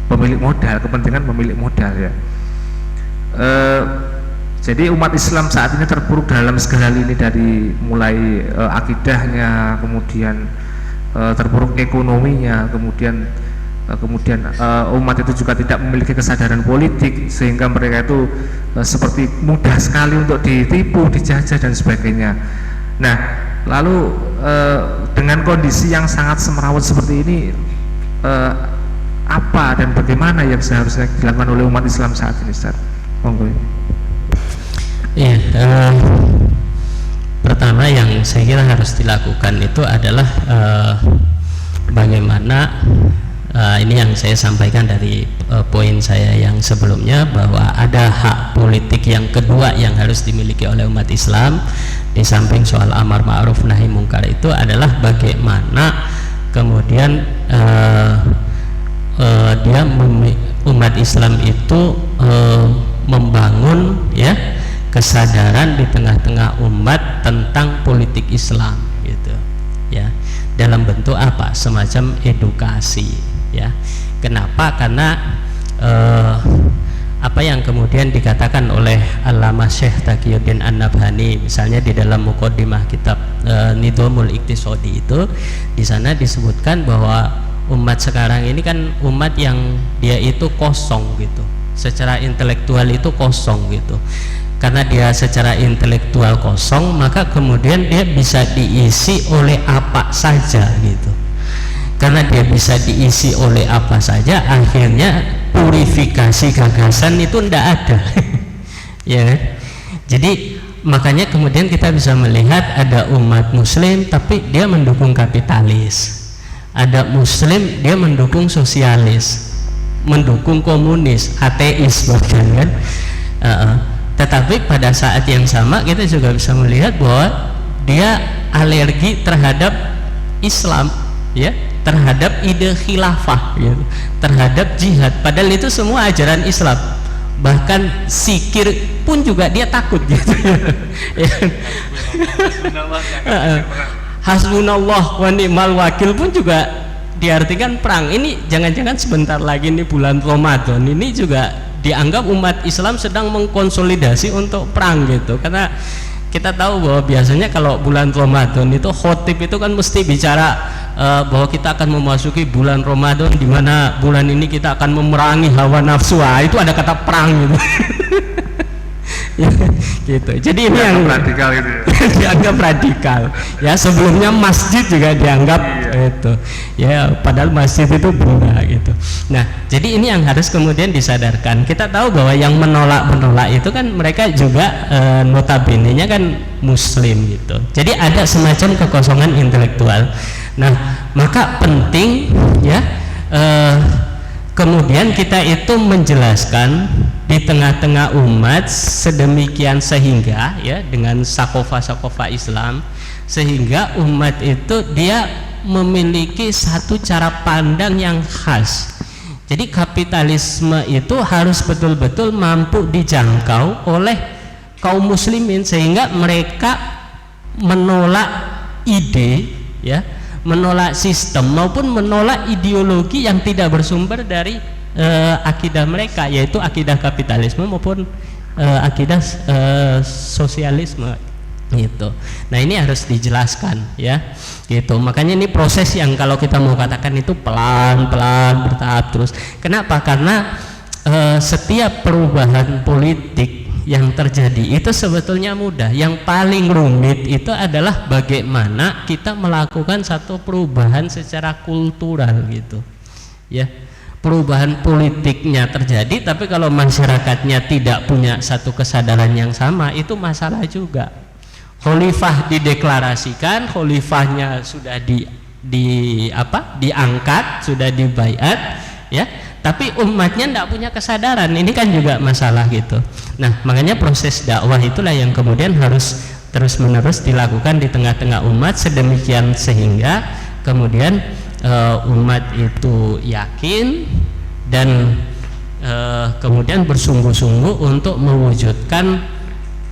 S3: pemilik modal, kepentingan pemilik modal ya. Jadi umat Islam saat ini terpuruk dalam segala lini, dari mulai akidahnya, kemudian terpuruk ekonominya, kemudian umat itu juga tidak memiliki kesadaran politik, sehingga mereka itu seperti mudah sekali untuk ditipu, dijajah dan sebagainya. Nah, lalu dengan kondisi yang sangat semerawut seperti ini, apa dan bagaimana yang seharusnya dilakukan oleh umat Islam saat ini, Ustaz? Monggo.
S7: Ya, pertama yang saya kira harus dilakukan itu adalah bagaimana ini yang saya sampaikan dari poin saya yang sebelumnya, bahwa ada hak politik yang kedua yang harus dimiliki oleh umat Islam di samping soal amar ma'ruf nahi mungkar, itu adalah bagaimana kemudian umat Islam itu membangun ya kesadaran di tengah-tengah umat tentang politik Islam gitu ya, dalam bentuk apa, semacam edukasi ya. Kenapa? Karena apa yang kemudian dikatakan oleh Allamah Syekh Taqiyuddin An-Nabhani misalnya di dalam muqaddimah kitab Nidhamul Iqtisadi, itu di sana disebutkan bahwa umat sekarang ini kan umat yang dia itu kosong gitu, secara intelektual itu kosong gitu. karena dia secara intelektual kosong, maka kemudian dia bisa diisi oleh apa saja gitu. Karena dia bisa diisi oleh apa saja, akhirnya purifikasi gagasan itu ndak ada. Ya kan? Jadi makanya kemudian kita bisa melihat ada umat muslim tapi dia mendukung kapitalis, ada muslim dia mendukung sosialis, mendukung komunis, ateis bahkan kan. Tetapi pada saat yang sama kita juga bisa melihat bahwa dia alergi terhadap Islam, ya, terhadap ide khilafah, gitu, terhadap jihad. Padahal itu semua ajaran Islam. Bahkan zikir pun juga dia takut gitu. Hasbunallah wa ni'mal wakil pun juga diartikan perang. Ini jangan-jangan sebentar lagi ini bulan Ramadan ini juga dianggap umat Islam sedang mengkonsolidasi untuk perang gitu. Karena kita tahu bahwa biasanya kalau bulan Ramadan itu khotib itu kan mesti bicara bahwa kita akan memasuki bulan Ramadan di mana bulan ini kita akan memerangi hawa nafsu. Itu ada kata perang gitu. Ya, gitu. Jadi ini yang
S3: radikal itu ya.
S7: dianggap radikal. Ya, sebelumnya masjid juga dianggap itu. Ya, padahal masjid itu benda gitu. Nah, jadi ini yang harus kemudian disadarkan. Kita tahu bahwa yang menolak itu kan mereka juga notabene-nya kan muslim gitu. Jadi ada semacam kekosongan intelektual. Nah, maka penting ya kemudian kita itu menjelaskan di tengah-tengah umat sedemikian sehingga ya dengan sakofa-sakofa Islam, sehingga umat itu dia memiliki satu cara pandang yang khas. Jadi kapitalisme itu harus betul-betul mampu dijangkau oleh kaum muslimin sehingga mereka menolak ide ya, menolak sistem maupun menolak ideologi yang tidak bersumber dari akidah mereka, yaitu akidah kapitalisme maupun akidah sosialisme gitu. Nah, ini harus dijelaskan ya gitu. Makanya ini proses yang kalau kita mau katakan itu pelan-pelan bertahap terus. Kenapa? Karena setiap perubahan politik yang terjadi itu sebetulnya mudah. Yang paling rumit itu adalah bagaimana kita melakukan satu perubahan secara kultural gitu ya. Perubahan politiknya terjadi, tapi kalau masyarakatnya tidak punya satu kesadaran yang sama, itu masalah juga. Khalifah dideklarasikan, khalifahnya sudah diangkat, sudah dibaiat, ya, tapi umatnya tidak punya kesadaran. Ini kan juga masalah gitu. Nah, makanya proses dakwah itulah yang kemudian harus terus-menerus dilakukan di tengah-tengah umat sedemikian sehingga kemudian umat itu yakin dan kemudian bersungguh-sungguh untuk mewujudkan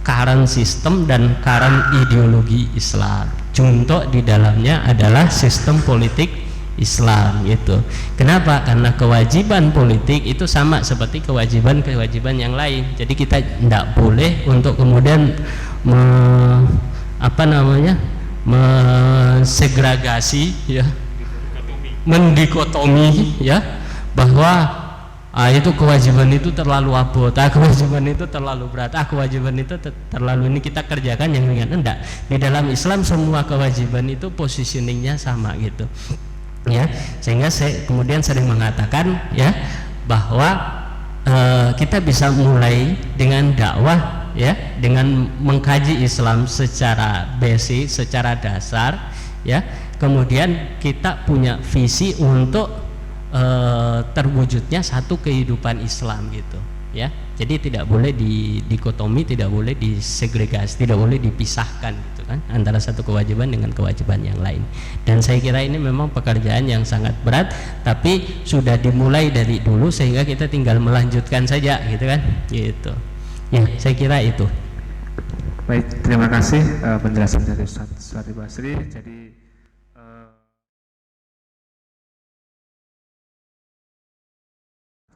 S7: current sistem dan current ideologi Islam. Contoh di dalamnya adalah sistem politik Islam gitu. Kenapa? Karena kewajiban politik itu sama seperti kewajiban yang lain. Jadi kita tidak boleh untuk kemudian mensegregasi ya, mendikotomi ya, bahwa itu kewajiban itu terlalu abot, kewajiban itu terlalu berat, kewajiban itu terlalu ini kita kerjakan yang ringan. Enggak, di dalam Islam semua kewajiban itu positioningnya sama gitu ya. Sehingga saya kemudian sering mengatakan ya bahwa kita bisa mulai dengan dakwah ya, dengan mengkaji Islam secara basic, secara dasar ya. Kemudian kita punya visi untuk terwujudnya satu kehidupan Islam gitu ya. Jadi tidak boleh dikotomi, tidak boleh disegregasi, tidak boleh dipisahkan gitu kan antara satu kewajiban dengan kewajiban yang lain. Dan saya kira ini memang pekerjaan yang sangat berat, tapi sudah dimulai dari dulu sehingga kita tinggal melanjutkan saja gitu kan gitu ya. Saya kira itu.
S3: Baik, terima kasih penjelasan dari Ustaz Suhadi Basri.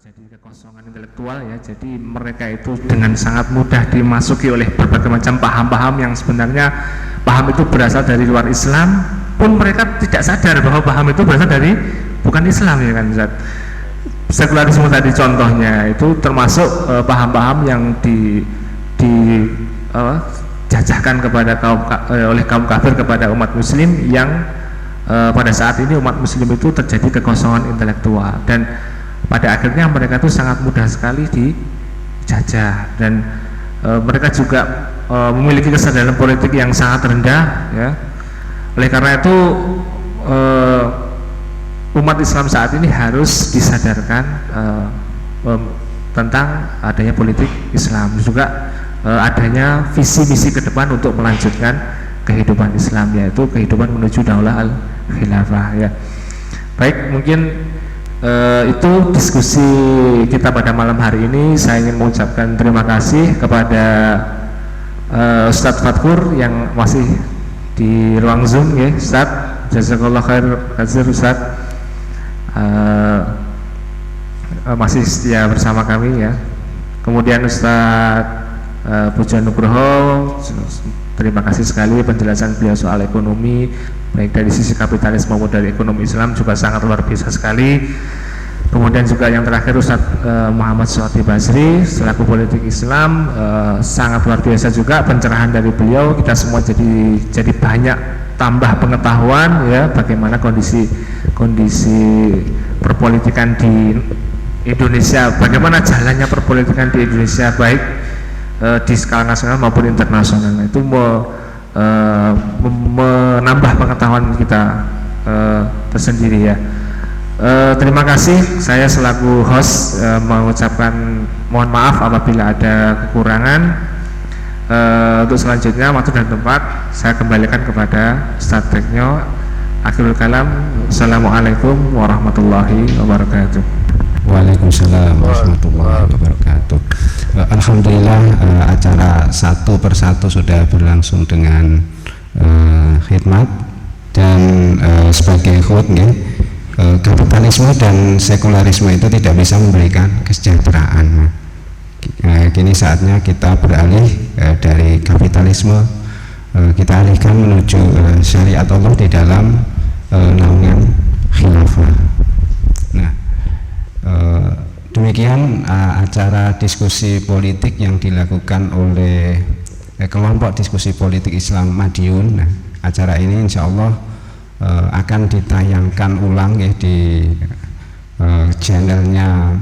S3: Jadi kekosongan intelektual ya, jadi mereka itu dengan sangat mudah dimasuki oleh berbagai macam paham-paham yang sebenarnya paham itu berasal dari luar Islam, pun mereka tidak sadar bahwa paham itu berasal dari bukan Islam ya kan Ustaz. Sekularisme tadi contohnya itu termasuk paham-paham yang dijajahkan kepada oleh kaum kafir kepada umat muslim yang pada saat ini umat muslim itu terjadi kekosongan intelektual, dan pada akhirnya mereka itu sangat mudah sekali dijajah, dan mereka juga memiliki kesadaran politik yang sangat rendah, ya. Oleh karena itu umat Islam saat ini harus disadarkan tentang adanya politik Islam, juga adanya visi misi ke depan untuk melanjutkan kehidupan Islam, yaitu kehidupan menuju daulah al-khilafah, ya. Baik, mungkin itu diskusi kita pada malam hari ini. Saya ingin mengucapkan terima kasih kepada Ustadz Fatkur yang masih di ruang Zoom, ya. Ustadz, jazakallah khair kasir Ustadz, masih setia bersama kami, ya. Kemudian Ustadz Pujo Nugroho, terima kasih sekali penjelasan beliau soal ekonomi, baik dari sisi kapitalis maupun dari ekonomi Islam juga sangat luar biasa sekali. Kemudian juga yang terakhir Ustadz Muhammad Suwati Basri selaku politik Islam, sangat luar biasa juga pencerahan dari beliau. Kita semua jadi banyak tambah pengetahuan, ya, bagaimana kondisi perpolitikan di Indonesia, bagaimana jalannya perpolitikan di Indonesia baik di skala nasional maupun internasional. Itu menambah pengetahuan kita tersendiri, ya. Terima kasih. Saya selaku host mengucapkan mohon maaf apabila ada kekurangan. Untuk selanjutnya waktu dan tempat saya kembalikan kepada Ustadz Teknyo. Akhirul kalam, assalamualaikum warahmatullahi wabarakatuh.
S2: Waalaikumsalam warahmatullahi wabarakatuh. Alhamdulillah, acara satu persatu sudah berlangsung dengan khidmat dan sebagai khutbah, kapitalisme dan sekularisme itu tidak bisa memberikan kesejahteraan. Kini saatnya kita beralih dari kapitalisme, kita alihkan menuju syariat Allah di dalam naungan khilafah. Nah, demikian acara diskusi politik yang dilakukan oleh kelompok diskusi politik Islam Madiun. Nah, acara ini insya Allah akan ditayangkan ulang, ya, di channelnya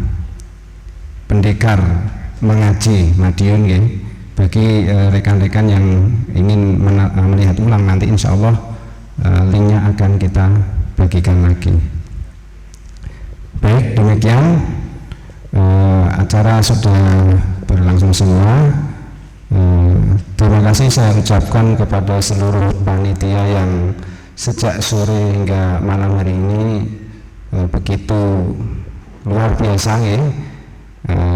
S2: Pendekar Mengaji Madiun, ya. Bagi rekan-rekan yang ingin melihat ulang nanti insya Allah linknya akan kita bagikan lagi. Baik, demikian acara sudah berlangsung semua. Terima kasih saya ucapkan kepada seluruh panitia yang sejak sore hingga malam hari ini begitu luar biasa, ya.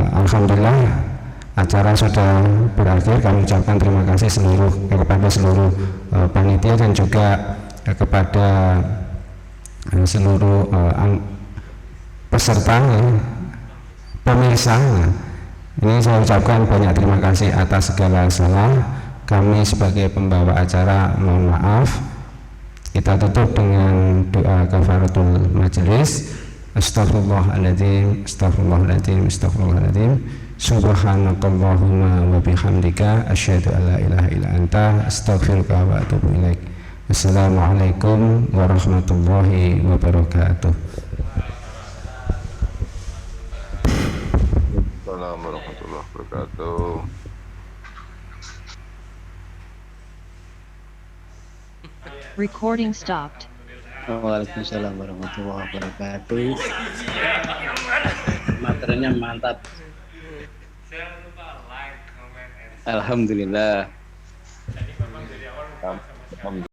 S2: Alhamdulillah acara sudah berakhir. Kami ucapkan terima kasih kepada seluruh panitia dan juga kepada seluruh peserta, ya, pemirsa. Ini saya ucapkan banyak terima kasih atas segala salah. Kami sebagai pembawa acara mohon maaf. Kita tutup dengan doa kafaratul majelis. Astaghfirullahaladzim, astaghfirullahaladzim, astaghfirullahaladzim. Subhanakallahumma wa bihamdika asyhadu an la ilaha illa anta astaghfiruka wa atubu ilaik. Assalamualaikum warahmatullahi wabarakatuh.
S4: Assalamualaikum warahmatullahi wabarakatuh.
S1: Recording stopped.
S8: Waalaikumsalam warahmatullahi wabarakatuh. Materinya mantap. Alhamdulillah.